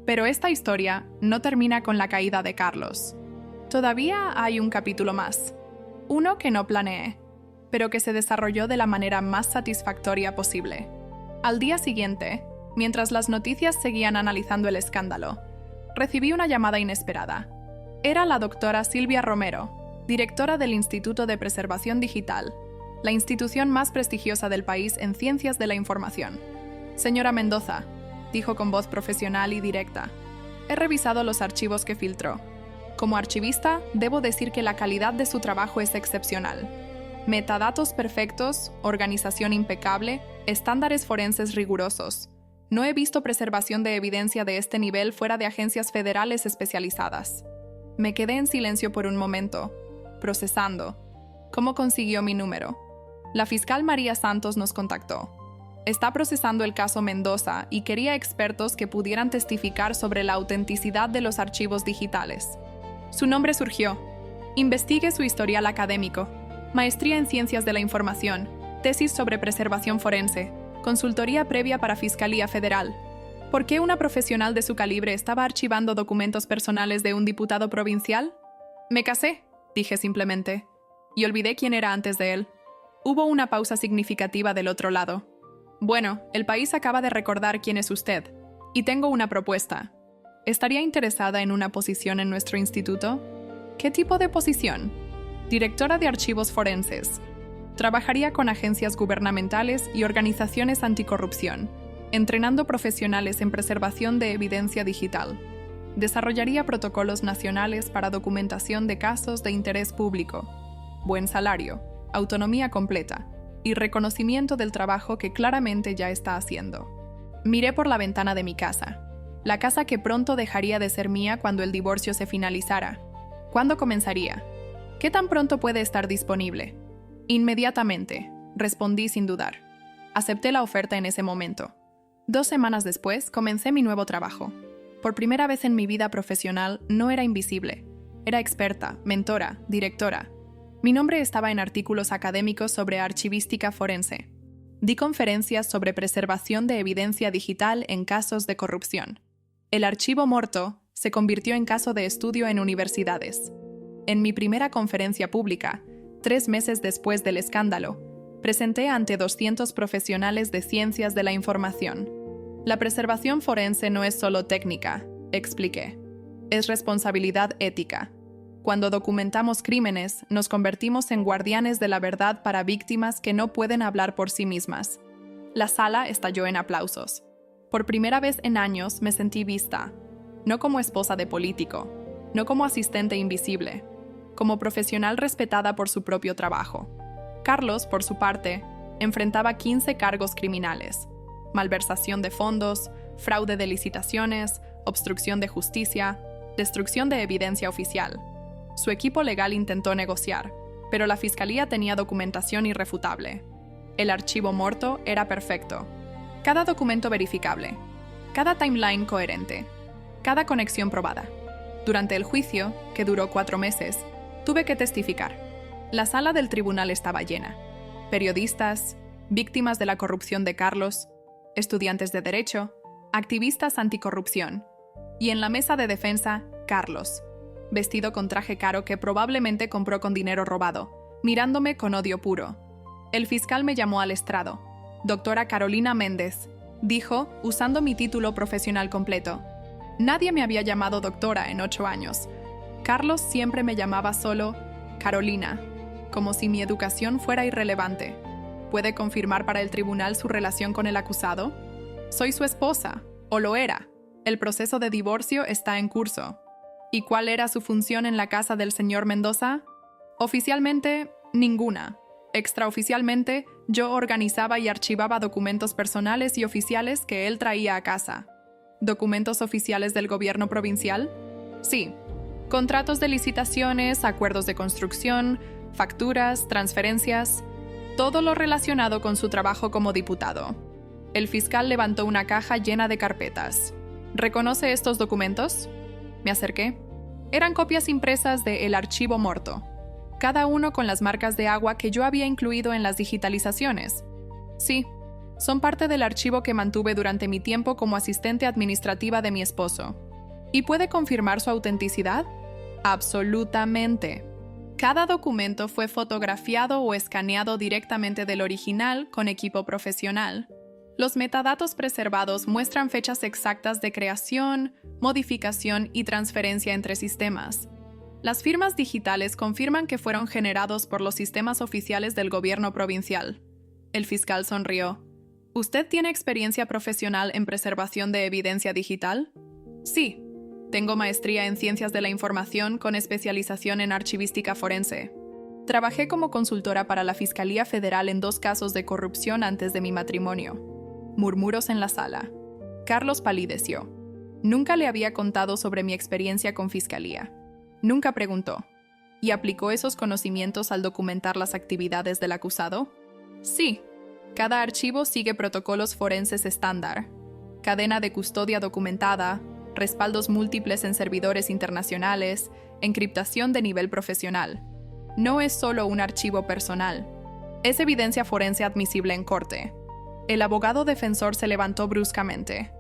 Pero esta historia no termina con la caída de Carlos. Todavía hay un capítulo más. Uno que no planeé, pero que se desarrolló de la manera más satisfactoria posible. Al día siguiente, mientras las noticias seguían analizando el escándalo, recibí una llamada inesperada. Era la doctora Silvia Romero, directora del Instituto de Preservación Digital, la institución más prestigiosa del país en ciencias de la información. Señora Mendoza, dijo con voz profesional y directa, he revisado los archivos que filtró. Como archivista, debo decir que la calidad de su trabajo es excepcional. Metadatos perfectos, organización impecable, estándares forenses rigurosos. No he visto preservación de evidencia de este nivel fuera de agencias federales especializadas. Me quedé en silencio por un momento, procesando. ¿Cómo consiguió mi número? La fiscal María Santos nos contactó. Está procesando el caso Mendoza y quería expertos que pudieran testificar sobre la autenticidad de los archivos digitales. Su nombre surgió. Investigue su historial académico. Maestría en Ciencias de la Información, tesis sobre preservación forense, consultoría previa para Fiscalía Federal. ¿Por qué una profesional de su calibre estaba archivando documentos personales de un diputado provincial? Me casé, dije simplemente, y olvidé quién era antes de él. Hubo una pausa significativa del otro lado. Bueno, el país acaba de recordar quién es usted, y tengo una propuesta. ¿Estaría interesada en una posición en nuestro instituto? ¿Qué tipo de posición? Directora de Archivos Forenses. Trabajaría con agencias gubernamentales y organizaciones anticorrupción, entrenando profesionales en preservación de evidencia digital. Desarrollaría protocolos nacionales para documentación de casos de interés público. Buen salario, autonomía completa y reconocimiento del trabajo que claramente ya está haciendo. Miré por la ventana de mi casa, la casa que pronto dejaría de ser mía cuando el divorcio se finalizara. ¿Cuándo comenzaría? ¿Qué tan pronto puede estar disponible? Inmediatamente, respondí sin dudar. Acepté la oferta en ese momento. 2 semanas después, comencé mi nuevo trabajo. Por primera vez en mi vida profesional, no era invisible. Era experta, mentora, directora. Mi nombre estaba en artículos académicos sobre archivística forense. Di conferencias sobre preservación de evidencia digital en casos de corrupción. El archivo muerto se convirtió en caso de estudio en universidades. En mi primera conferencia pública, 3 meses después del escándalo, presenté ante 200 profesionales de ciencias de la información. La preservación forense no es solo técnica, expliqué. Es responsabilidad ética. Cuando documentamos crímenes, nos convertimos en guardianes de la verdad para víctimas que no pueden hablar por sí mismas. La sala estalló en aplausos. Por primera vez en años me sentí vista, no como esposa de político, no como asistente invisible, como profesional respetada por su propio trabajo. Carlos, por su parte, enfrentaba 15 cargos criminales: malversación de fondos, fraude de licitaciones, obstrucción de justicia, destrucción de evidencia oficial. Su equipo legal intentó negociar, pero la fiscalía tenía documentación irrefutable. El archivo Morto era perfecto. Cada documento verificable, cada timeline coherente, cada conexión probada. Durante el juicio, que duró 4 meses, tuve que testificar. La sala del tribunal estaba llena. Periodistas, víctimas de la corrupción de Carlos, estudiantes de derecho, activistas anticorrupción. Y en la mesa de defensa, Carlos, vestido con traje caro que probablemente compró con dinero robado, mirándome con odio puro. El fiscal me llamó al estrado. Doctora Carolina Méndez, dijo, usando mi título profesional completo. Nadie me había llamado doctora en 8 años. Carlos siempre me llamaba solo Carolina, como si mi educación fuera irrelevante. ¿Puede confirmar para el tribunal su relación con el acusado? Soy su esposa, o lo era. El proceso de divorcio está en curso. ¿Y cuál era su función en la casa del señor Mendoza? Oficialmente, ninguna. Extraoficialmente, yo organizaba y archivaba documentos personales y oficiales que él traía a casa. ¿Documentos oficiales del gobierno provincial? Sí. Contratos de licitaciones, acuerdos de construcción, facturas, transferencias, todo lo relacionado con su trabajo como diputado. El fiscal levantó una caja llena de carpetas. ¿Reconoce estos documentos? Me acerqué. Eran copias impresas de El Archivo Morto, cada uno con las marcas de agua que yo había incluido en las digitalizaciones. Sí, son parte del archivo que mantuve durante mi tiempo como asistente administrativa de mi esposo. ¿Y puede confirmar su autenticidad? Absolutamente. Cada documento fue fotografiado o escaneado directamente del original con equipo profesional. Los metadatos preservados muestran fechas exactas de creación, modificación y transferencia entre sistemas. Las firmas digitales confirman que fueron generados por los sistemas oficiales del gobierno provincial. El fiscal sonrió. ¿Usted tiene experiencia profesional en preservación de evidencia digital? Sí. Tengo maestría en Ciencias de la Información con especialización en archivística forense. Trabajé como consultora para la Fiscalía Federal en 2 casos de corrupción antes de mi matrimonio. Murmuros en la sala. Carlos palideció. Nunca le había contado sobre mi experiencia con fiscalía. Nunca preguntó. ¿Y aplicó esos conocimientos al documentar las actividades del acusado? Sí. Cada archivo sigue protocolos forenses estándar. Cadena de custodia documentada, respaldos múltiples en servidores internacionales, encriptación de nivel profesional. No es solo un archivo personal. Es evidencia forense admisible en corte. El abogado defensor se levantó bruscamente.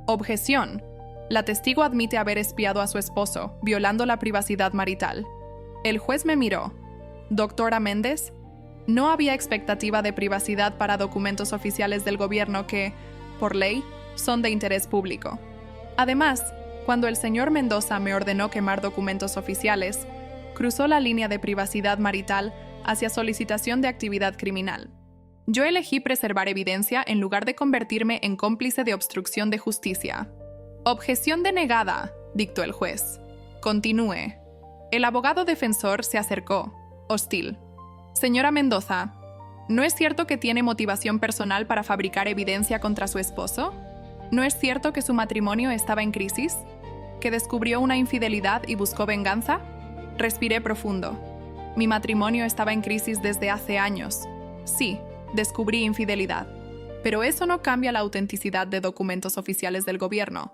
Objeción. La testigo admite haber espiado a su esposo, violando la privacidad marital. El juez me miró. Doctora Méndez, no había expectativa de privacidad para documentos oficiales del gobierno que, por ley, son de interés público. Además, cuando el señor Mendoza me ordenó quemar documentos oficiales, cruzó la línea de privacidad marital hacia solicitación de actividad criminal. Yo elegí preservar evidencia en lugar de convertirme en cómplice de obstrucción de justicia. Objeción denegada, dictó el juez. Continúe. El abogado defensor se acercó, hostil. Señora Mendoza, ¿no es cierto que tiene motivación personal para fabricar evidencia contra su esposo? ¿No es cierto que su matrimonio estaba en crisis? ¿Que descubrió una infidelidad y buscó venganza? Respiré profundo. Mi matrimonio estaba en crisis desde hace años. Sí, descubrí infidelidad. Pero eso no cambia la autenticidad de documentos oficiales del gobierno.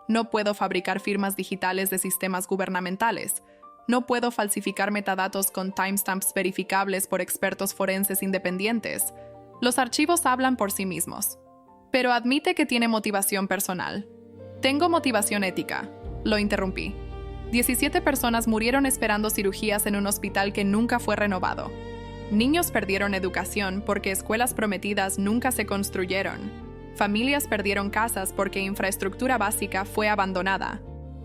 No puedo fabricar firmas digitales de sistemas gubernamentales. No puedo falsificar metadatos con timestamps verificables por expertos forenses independientes. Los archivos hablan por sí mismos. Pero admite que tiene motivación personal. Tengo motivación ética. Lo interrumpí. 17 personas murieron esperando cirugías en un hospital que nunca fue renovado. Niños perdieron educación porque escuelas prometidas nunca se construyeron. Familias perdieron casas porque infraestructura básica fue abandonada.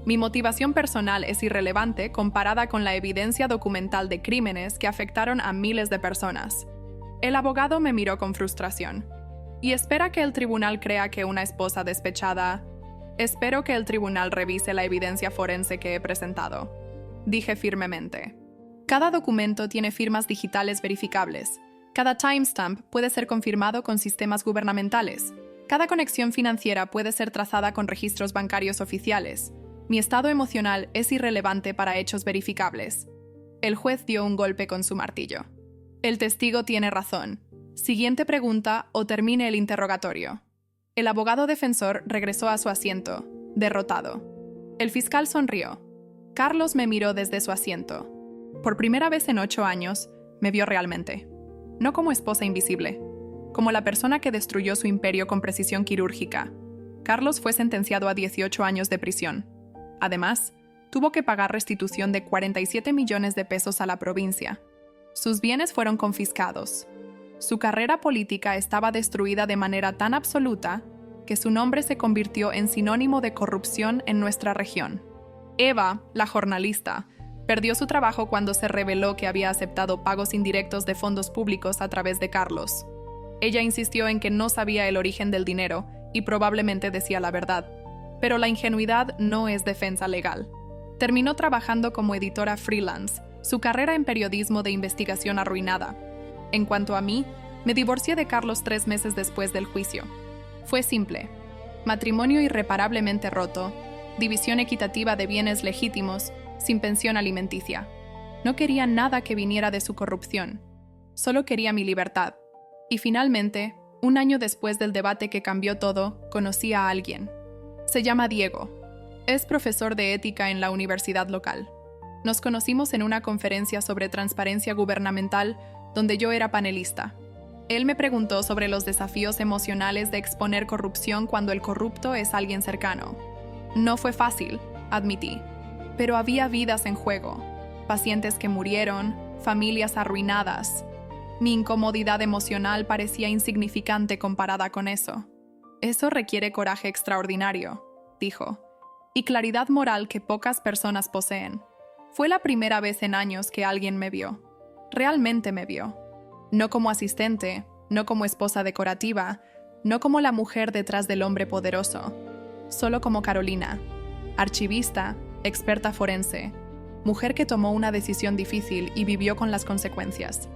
Mi motivación personal es irrelevante comparada con la evidencia documental de crímenes que afectaron a miles de personas. El abogado me miró con frustración. ¿Y espera que el tribunal crea que una esposa despechada? Espero que el tribunal revise la evidencia forense que he presentado, dije firmemente. Cada documento tiene firmas digitales verificables. Cada timestamp puede ser confirmado con sistemas gubernamentales. Cada conexión financiera puede ser trazada con registros bancarios oficiales. Mi estado emocional es irrelevante para hechos verificables. El juez dio un golpe con su martillo. El testigo tiene razón. Siguiente pregunta o termine el interrogatorio. El abogado defensor regresó a su asiento, derrotado. El fiscal sonrió. Carlos me miró desde su asiento. Por primera vez en 8 años, me vio realmente. No como esposa invisible, como la persona que destruyó su imperio con precisión quirúrgica. Carlos fue sentenciado a 18 años de prisión. Además, tuvo que pagar restitución de 47 millones de pesos a la provincia. Sus bienes fueron confiscados. Su carrera política estaba destruida de manera tan absoluta que su nombre se convirtió en sinónimo de corrupción en nuestra región. Eva, la jornalista, perdió su trabajo cuando se reveló que había aceptado pagos indirectos de fondos públicos a través de Carlos. Ella insistió en que no sabía el origen del dinero y probablemente decía la verdad. Pero la ingenuidad no es defensa legal. Terminó trabajando como editora freelance, su carrera en periodismo de investigación arruinada. En cuanto a mí, me divorcié de Carlos 3 meses después del juicio. Fue simple. Matrimonio irreparablemente roto, división equitativa de bienes legítimos, sin pensión alimenticia. No quería nada que viniera de su corrupción. Solo quería mi libertad. Y finalmente, 1 año después del debate que cambió todo, conocí a alguien. Se llama Diego. Es profesor de ética en la universidad local. Nos conocimos en una conferencia sobre transparencia gubernamental donde yo era panelista. Él me preguntó sobre los desafíos emocionales de exponer corrupción cuando el corrupto es alguien cercano. No fue fácil, admití, pero había vidas en juego, pacientes que murieron, familias arruinadas. Mi incomodidad emocional parecía insignificante comparada con eso. Eso requiere coraje extraordinario, dijo, y claridad moral que pocas personas poseen. Fue la primera vez en años que alguien me vio. Realmente me vio. No como asistente, no como esposa decorativa, no como la mujer detrás del hombre poderoso. Solo como Carolina, archivista, experta forense, mujer que tomó una decisión difícil y vivió con las consecuencias.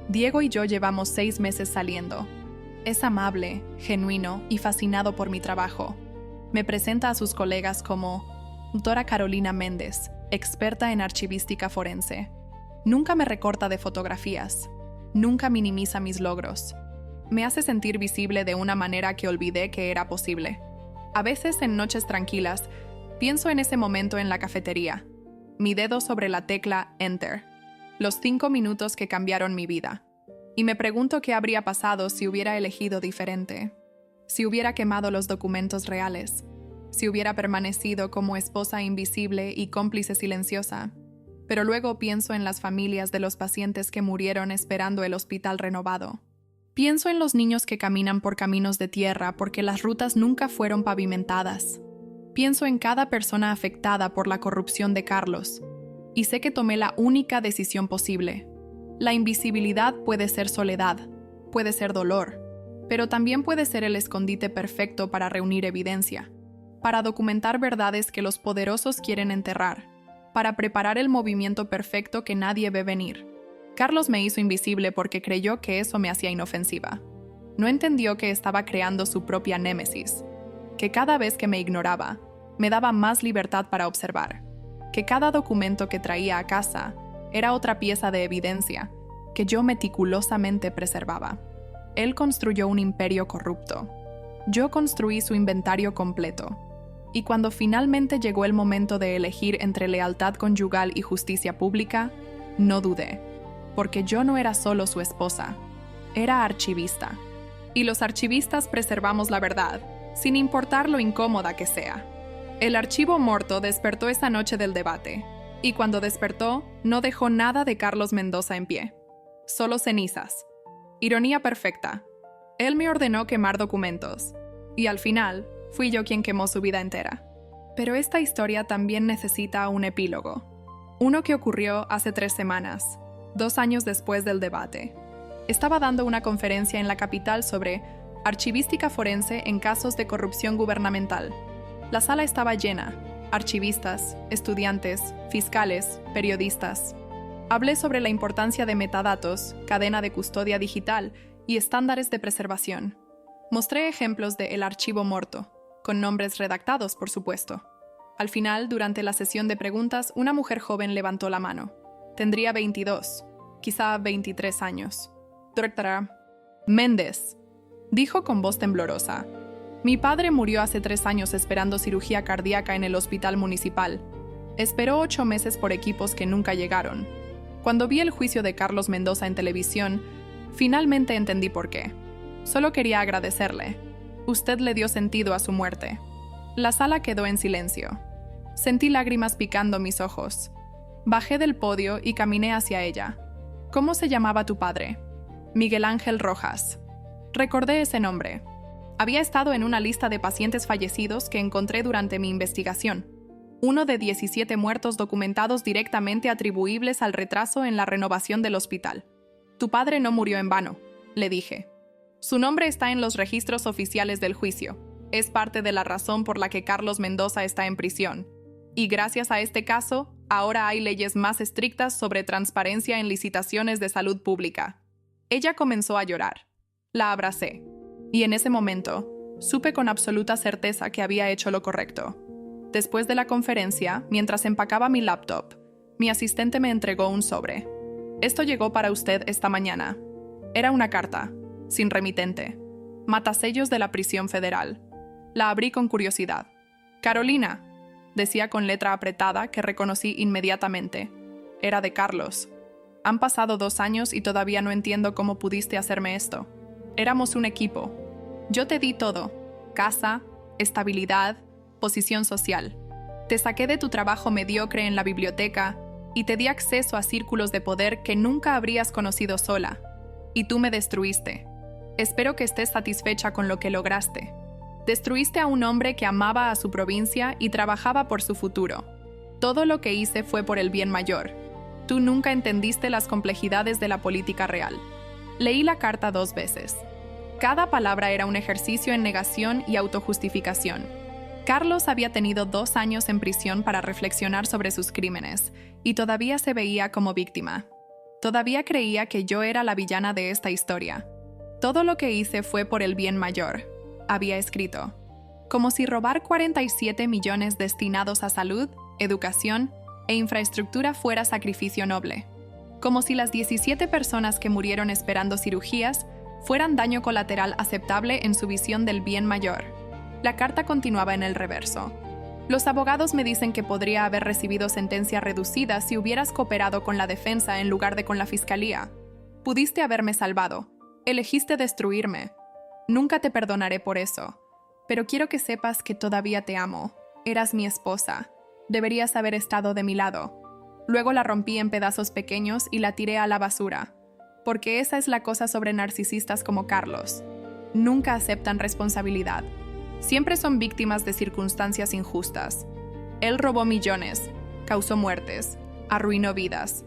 Diego y yo llevamos 6 meses saliendo. Es amable, genuino y fascinado por mi trabajo. Me presenta a sus colegas como Dra. Carolina Méndez, experta en archivística forense. Nunca me recorta de fotografías. Nunca minimiza mis logros. Me hace sentir visible de una manera que olvidé que era posible. A veces, en noches tranquilas, pienso en ese momento en la cafetería. Mi dedo sobre la tecla Enter. Los 5 minutos que cambiaron mi vida. Y me pregunto qué habría pasado si hubiera elegido diferente. Si hubiera quemado los documentos reales. Si hubiera permanecido como esposa invisible y cómplice silenciosa. Pero luego pienso en las familias de los pacientes que murieron esperando el hospital renovado. Pienso en los niños que caminan por caminos de tierra porque las rutas nunca fueron pavimentadas. Pienso en cada persona afectada por la corrupción de Carlos. Y sé que tomé la única decisión posible. La invisibilidad puede ser soledad, puede ser dolor, pero también puede ser el escondite perfecto para reunir evidencia, para documentar verdades que los poderosos quieren enterrar, para preparar el movimiento perfecto que nadie ve venir. Carlos me hizo invisible porque creyó que eso me hacía inofensiva. No entendió que estaba creando su propia némesis, que cada vez que me ignoraba, me daba más libertad para observar, que cada documento que traía a casa era otra pieza de evidencia que yo meticulosamente preservaba. Él construyó un imperio corrupto. Yo construí su inventario completo. Y cuando finalmente llegó el momento de elegir entre lealtad conyugal y justicia pública, no dudé, porque yo no era solo su esposa, era archivista. Y los archivistas preservamos la verdad, sin importar lo incómoda que sea. El archivo muerto despertó esa noche del debate, y cuando despertó, no dejó nada de Carlos Mendoza en pie. Solo cenizas. Ironía perfecta. Él me ordenó quemar documentos, y al final, fui yo quien quemó su vida entera. Pero esta historia también necesita un epílogo. Uno que ocurrió hace 3 semanas, 2 años después del debate. Estaba dando una conferencia en la capital sobre archivística forense en casos de corrupción gubernamental. La sala estaba llena: archivistas, estudiantes, fiscales, periodistas. Hablé sobre la importancia de metadatos, cadena de custodia digital y estándares de preservación. Mostré ejemplos de El Archivo Morto, con nombres redactados, por supuesto. Al final, durante la sesión de preguntas, una mujer joven levantó la mano. Tendría 22, quizá 23 años. Doctora Méndez, dijo con voz temblorosa. Mi padre murió hace 3 años esperando cirugía cardíaca en el hospital municipal. Esperó 8 meses por equipos que nunca llegaron. Cuando vi el juicio de Carlos Mendoza en televisión, finalmente entendí por qué. Solo quería agradecerle. Usted le dio sentido a su muerte. La sala quedó en silencio. Sentí lágrimas picando mis ojos. Bajé del podio y caminé hacia ella. ¿Cómo se llamaba tu padre? Miguel Ángel Rojas. Recordé ese nombre. Había estado en una lista de pacientes fallecidos que encontré durante mi investigación. Uno de 17 muertos documentados directamente atribuibles al retraso en la renovación del hospital. Tu padre no murió en vano, le dije. Su nombre está en los registros oficiales del juicio. Es parte de la razón por la que Carlos Mendoza está en prisión. Y gracias a este caso, ahora hay leyes más estrictas sobre transparencia en licitaciones de salud pública. Ella comenzó a llorar. La abracé. Y en ese momento, supe con absoluta certeza que había hecho lo correcto. Después de la conferencia, mientras empacaba mi laptop, mi asistente me entregó un sobre. Esto llegó para usted esta mañana. Era una carta, sin remitente. Matasellos de la prisión federal. La abrí con curiosidad. Carolina, decía con letra apretada que reconocí inmediatamente. Era de Carlos. Han pasado 2 años y todavía no entiendo cómo pudiste hacerme esto. Éramos un equipo. Yo te di todo: casa, estabilidad, posición social. Te saqué de tu trabajo mediocre en la biblioteca y te di acceso a círculos de poder que nunca habrías conocido sola. Y tú me destruiste. Espero que estés satisfecha con lo que lograste. Destruiste a un hombre que amaba a su provincia y trabajaba por su futuro. Todo lo que hice fue por el bien mayor. Tú nunca entendiste las complejidades de la política real. Leí la carta 2 veces. Cada palabra era un ejercicio en negación y autojustificación. Carlos había tenido 2 años en prisión para reflexionar sobre sus crímenes, y todavía se veía como víctima. Todavía creía que yo era la villana de esta historia. Todo lo que hice fue por el bien mayor, había escrito. Como si robar 47 millones destinados a salud, educación e infraestructura fuera sacrificio noble. Como si las 17 personas que murieron esperando cirugías fueran daño colateral aceptable en su visión del bien mayor. La carta continuaba en el reverso. Los abogados me dicen que podría haber recibido sentencia reducida si hubieras cooperado con la defensa en lugar de con la fiscalía. Pudiste haberme salvado. Elegiste destruirme. Nunca te perdonaré por eso. Pero quiero que sepas que todavía te amo. Eras mi esposa. Deberías haber estado de mi lado. Luego la rompí en pedazos pequeños y la tiré a la basura. Porque esa es la cosa sobre narcisistas como Carlos. Nunca aceptan responsabilidad. Siempre son víctimas de circunstancias injustas. Él robó millones, causó muertes, arruinó vidas.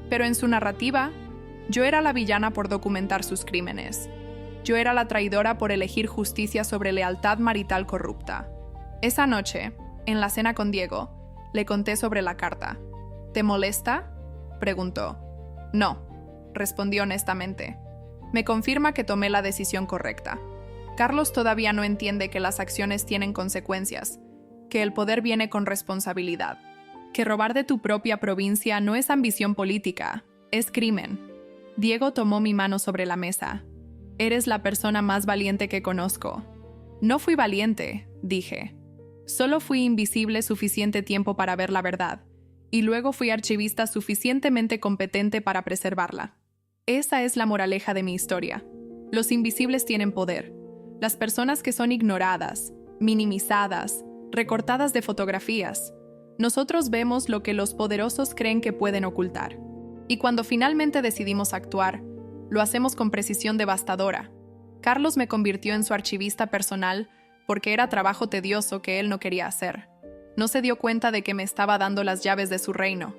Pero en su narrativa, yo era la villana por documentar sus crímenes. Yo era la traidora por elegir justicia sobre lealtad marital corrupta. Esa noche, en la cena con Diego, le conté sobre la carta. ¿Te molesta?, preguntó. No, respondí honestamente. Me confirma que tomé la decisión correcta. Carlos todavía no entiende que las acciones tienen consecuencias, que el poder viene con responsabilidad, que robar de tu propia provincia no es ambición política, es crimen. Diego tomó mi mano sobre la mesa. Eres la persona más valiente que conozco. No fui valiente, dije. Solo fui invisible suficiente tiempo para ver la verdad, y luego fui archivista suficientemente competente para preservarla. Esa es la moraleja de mi historia. Los invisibles tienen poder. Las personas que son ignoradas, minimizadas, recortadas de fotografías. Nosotros vemos lo que los poderosos creen que pueden ocultar. Y cuando finalmente decidimos actuar, lo hacemos con precisión devastadora. Carlos me convirtió en su archivista personal porque era trabajo tedioso que él no quería hacer. No se dio cuenta de que me estaba dando las llaves de su reino.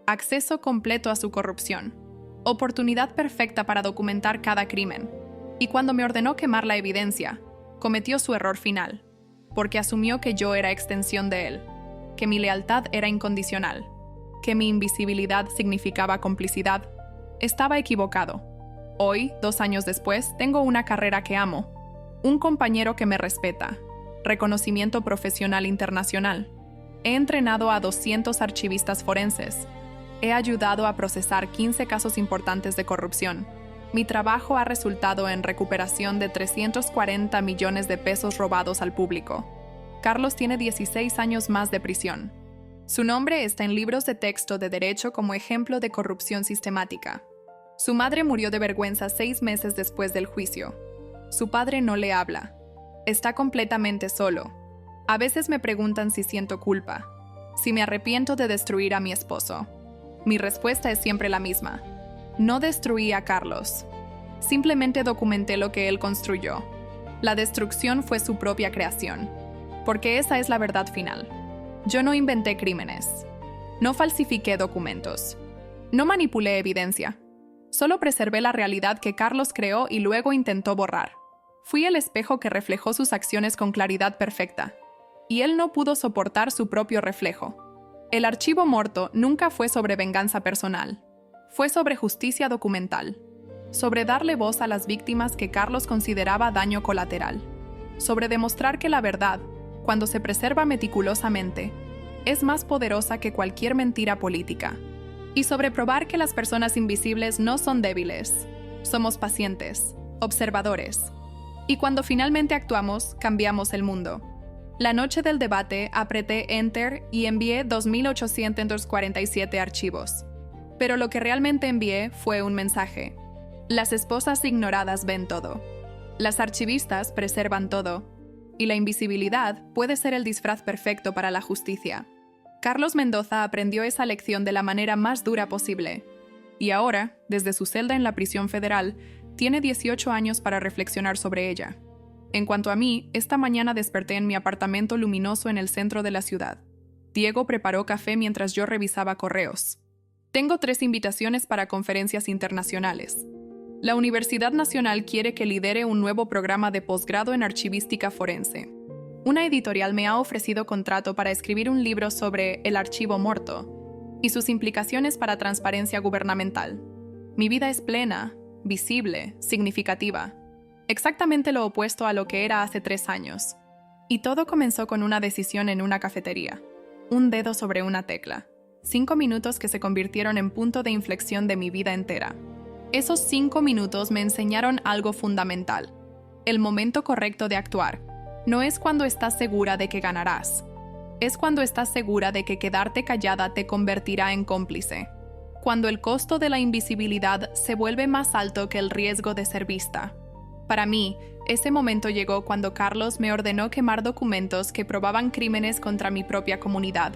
Acceso completo a su corrupción. Oportunidad perfecta para documentar cada crimen. Y cuando me ordenó quemar la evidencia, cometió su error final, porque asumió que yo era extensión de él, que mi lealtad era incondicional, que mi invisibilidad significaba complicidad. Estaba equivocado. Hoy, 2 años después, tengo una carrera que amo, un compañero que me respeta, reconocimiento profesional internacional. He entrenado a 200 archivistas forenses. He ayudado a procesar 15 casos importantes de corrupción. Mi trabajo ha resultado en recuperación de 340 millones de pesos robados al público. Carlos tiene 16 años más de prisión. Su nombre está en libros de texto de derecho como ejemplo de corrupción sistemática. Su madre murió de vergüenza 6 meses después del juicio. Su padre no le habla. Está completamente solo. A veces me preguntan si siento culpa, si me arrepiento de destruir a mi esposo. Mi respuesta es siempre la misma. No destruí a Carlos. Simplemente documenté lo que él construyó. La destrucción fue su propia creación, porque esa es la verdad final. Yo no inventé crímenes. No falsifiqué documentos. No manipulé evidencia. Solo preservé la realidad que Carlos creó y luego intentó borrar. Fui el espejo que reflejó sus acciones con claridad perfecta. Y él no pudo soportar su propio reflejo. El archivo Morto nunca fue sobre venganza personal. Fue sobre justicia documental. Sobre darle voz a las víctimas que Carlos consideraba daño colateral. Sobre demostrar que la verdad, cuando se preserva meticulosamente, es más poderosa que cualquier mentira política. Y sobre probar que las personas invisibles no son débiles. Somos pacientes, observadores. Y cuando finalmente actuamos, cambiamos el mundo. La noche del debate apreté Enter y envié 2.847 archivos. Pero lo que realmente envié fue un mensaje. Las esposas ignoradas ven todo. Las archivistas preservan todo. Y la invisibilidad puede ser el disfraz perfecto para la justicia. Carlos Mendoza aprendió esa lección de la manera más dura posible. Y ahora, desde su celda en la prisión federal, tiene 18 años para reflexionar sobre ella. En cuanto a mí, esta mañana desperté en mi apartamento luminoso en el centro de la ciudad. Diego preparó café mientras yo revisaba correos. Tengo 3 invitaciones para conferencias internacionales. La Universidad Nacional quiere que lidere un nuevo programa de posgrado en archivística forense. Una editorial me ha ofrecido contrato para escribir un libro sobre el archivo Morto y sus implicaciones para transparencia gubernamental. Mi vida es plena, visible, significativa. Exactamente lo opuesto a lo que era hace 3 años. Y todo comenzó con una decisión en una cafetería. Un dedo sobre una tecla. 5 minutos que se convirtieron en punto de inflexión de mi vida entera. Esos 5 minutos me enseñaron algo fundamental. El momento correcto de actuar no es cuando estás segura de que ganarás. Es cuando estás segura de que quedarte callada te convertirá en cómplice. Cuando el costo de la invisibilidad se vuelve más alto que el riesgo de ser vista. Para mí, ese momento llegó cuando Carlos me ordenó quemar documentos que probaban crímenes contra mi propia comunidad.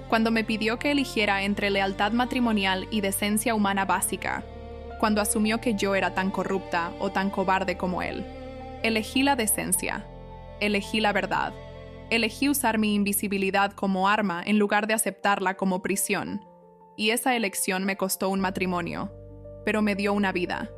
Cuando me pidió que eligiera entre lealtad matrimonial y decencia humana básica. Cuando asumió que yo era tan corrupta o tan cobarde como él. Elegí la decencia. Elegí la verdad. Elegí usar mi invisibilidad como arma en lugar de aceptarla como prisión. Y esa elección me costó un matrimonio, pero me dio una vida.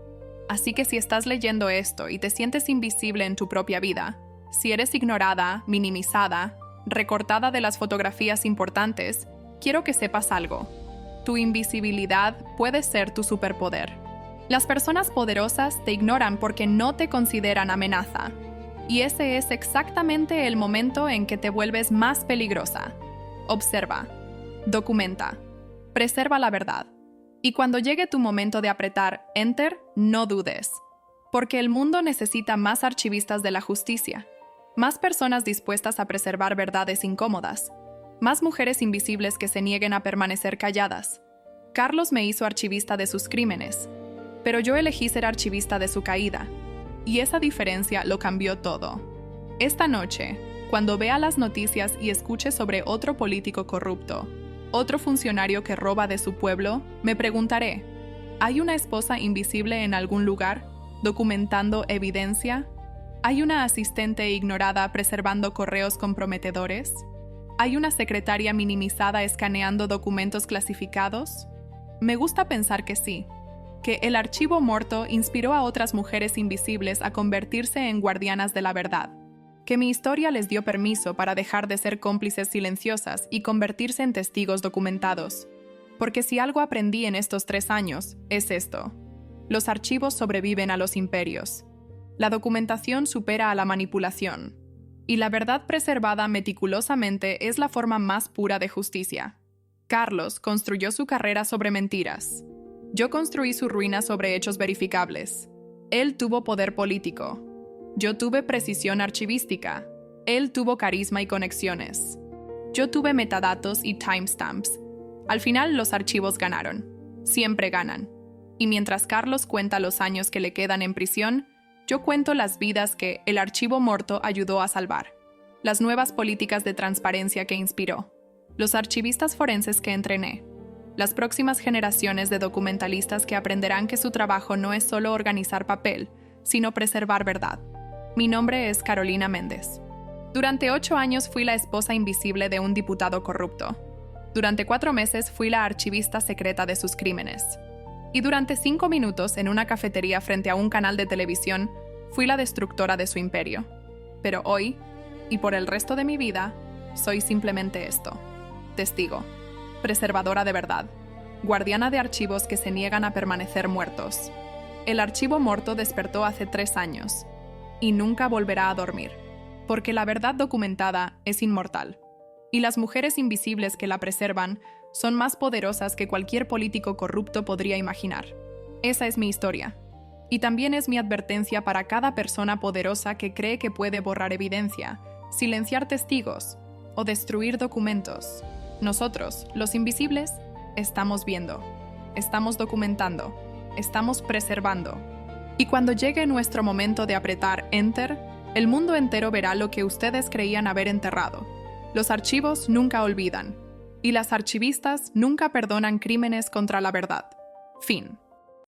Así que si estás leyendo esto y te sientes invisible en tu propia vida, si eres ignorada, minimizada, recortada de las fotografías importantes, quiero que sepas algo. Tu invisibilidad puede ser tu superpoder. Las personas poderosas te ignoran porque no te consideran amenaza. Y ese es exactamente el momento en que te vuelves más peligrosa. Observa, documenta, preserva la verdad. Y cuando llegue tu momento de apretar Enter, no dudes. Porque el mundo necesita más archivistas de la justicia, más personas dispuestas a preservar verdades incómodas, más mujeres invisibles que se nieguen a permanecer calladas. Carlos me hizo archivista de sus crímenes, pero yo elegí ser archivista de su caída. Y esa diferencia lo cambió todo. Esta noche, cuando vea las noticias y escuche sobre otro político corrupto, otro funcionario que roba de su pueblo, me preguntaré, ¿hay una esposa invisible en algún lugar, documentando evidencia? ¿Hay una asistente ignorada preservando correos comprometedores? ¿Hay una secretaria minimizada escaneando documentos clasificados? Me gusta pensar que sí, que el archivo muerto inspiró a otras mujeres invisibles a convertirse en guardianas de la verdad, que mi historia les dio permiso para dejar de ser cómplices silenciosas y convertirse en testigos documentados. Porque si algo aprendí en estos 3 años, es esto: los archivos sobreviven a los imperios. La documentación supera a la manipulación. Y la verdad preservada meticulosamente es la forma más pura de justicia. Carlos construyó su carrera sobre mentiras. Yo construí su ruina sobre hechos verificables. Él tuvo poder político. Yo tuve precisión archivística. Él tuvo carisma y conexiones. Yo tuve metadatos y timestamps. Al final los archivos ganaron. Siempre ganan. Y mientras Carlos cuenta los años que le quedan en prisión, yo cuento las vidas que el archivo muerto ayudó a salvar, las nuevas políticas de transparencia que inspiró, los archivistas forenses que entrené, las próximas generaciones de documentalistas que aprenderán que su trabajo no es solo organizar papel, sino preservar verdad. Mi nombre es Carolina Méndez. Durante 8 años fui la esposa invisible de un diputado corrupto. Durante 4 meses fui la archivista secreta de sus crímenes. Y durante 5 minutos en una cafetería frente a un canal de televisión, fui la destructora de su imperio. Pero hoy, y por el resto de mi vida, soy simplemente esto: testigo, preservadora de verdad, guardiana de archivos que se niegan a permanecer muertos. El archivo muerto despertó hace 3 años, y nunca volverá a dormir, porque la verdad documentada es inmortal, y las mujeres invisibles que la preservan son más poderosas que cualquier político corrupto podría imaginar. Esa es mi historia. Y también es mi advertencia para cada persona poderosa que cree que puede borrar evidencia, silenciar testigos o destruir documentos. Nosotros, los invisibles, estamos viendo, estamos documentando, estamos preservando. Y cuando llegue nuestro momento de apretar Enter, el mundo entero verá lo que ustedes creían haber enterrado. Los archivos nunca olvidan. Y las archivistas nunca perdonan crímenes contra la verdad. Fin.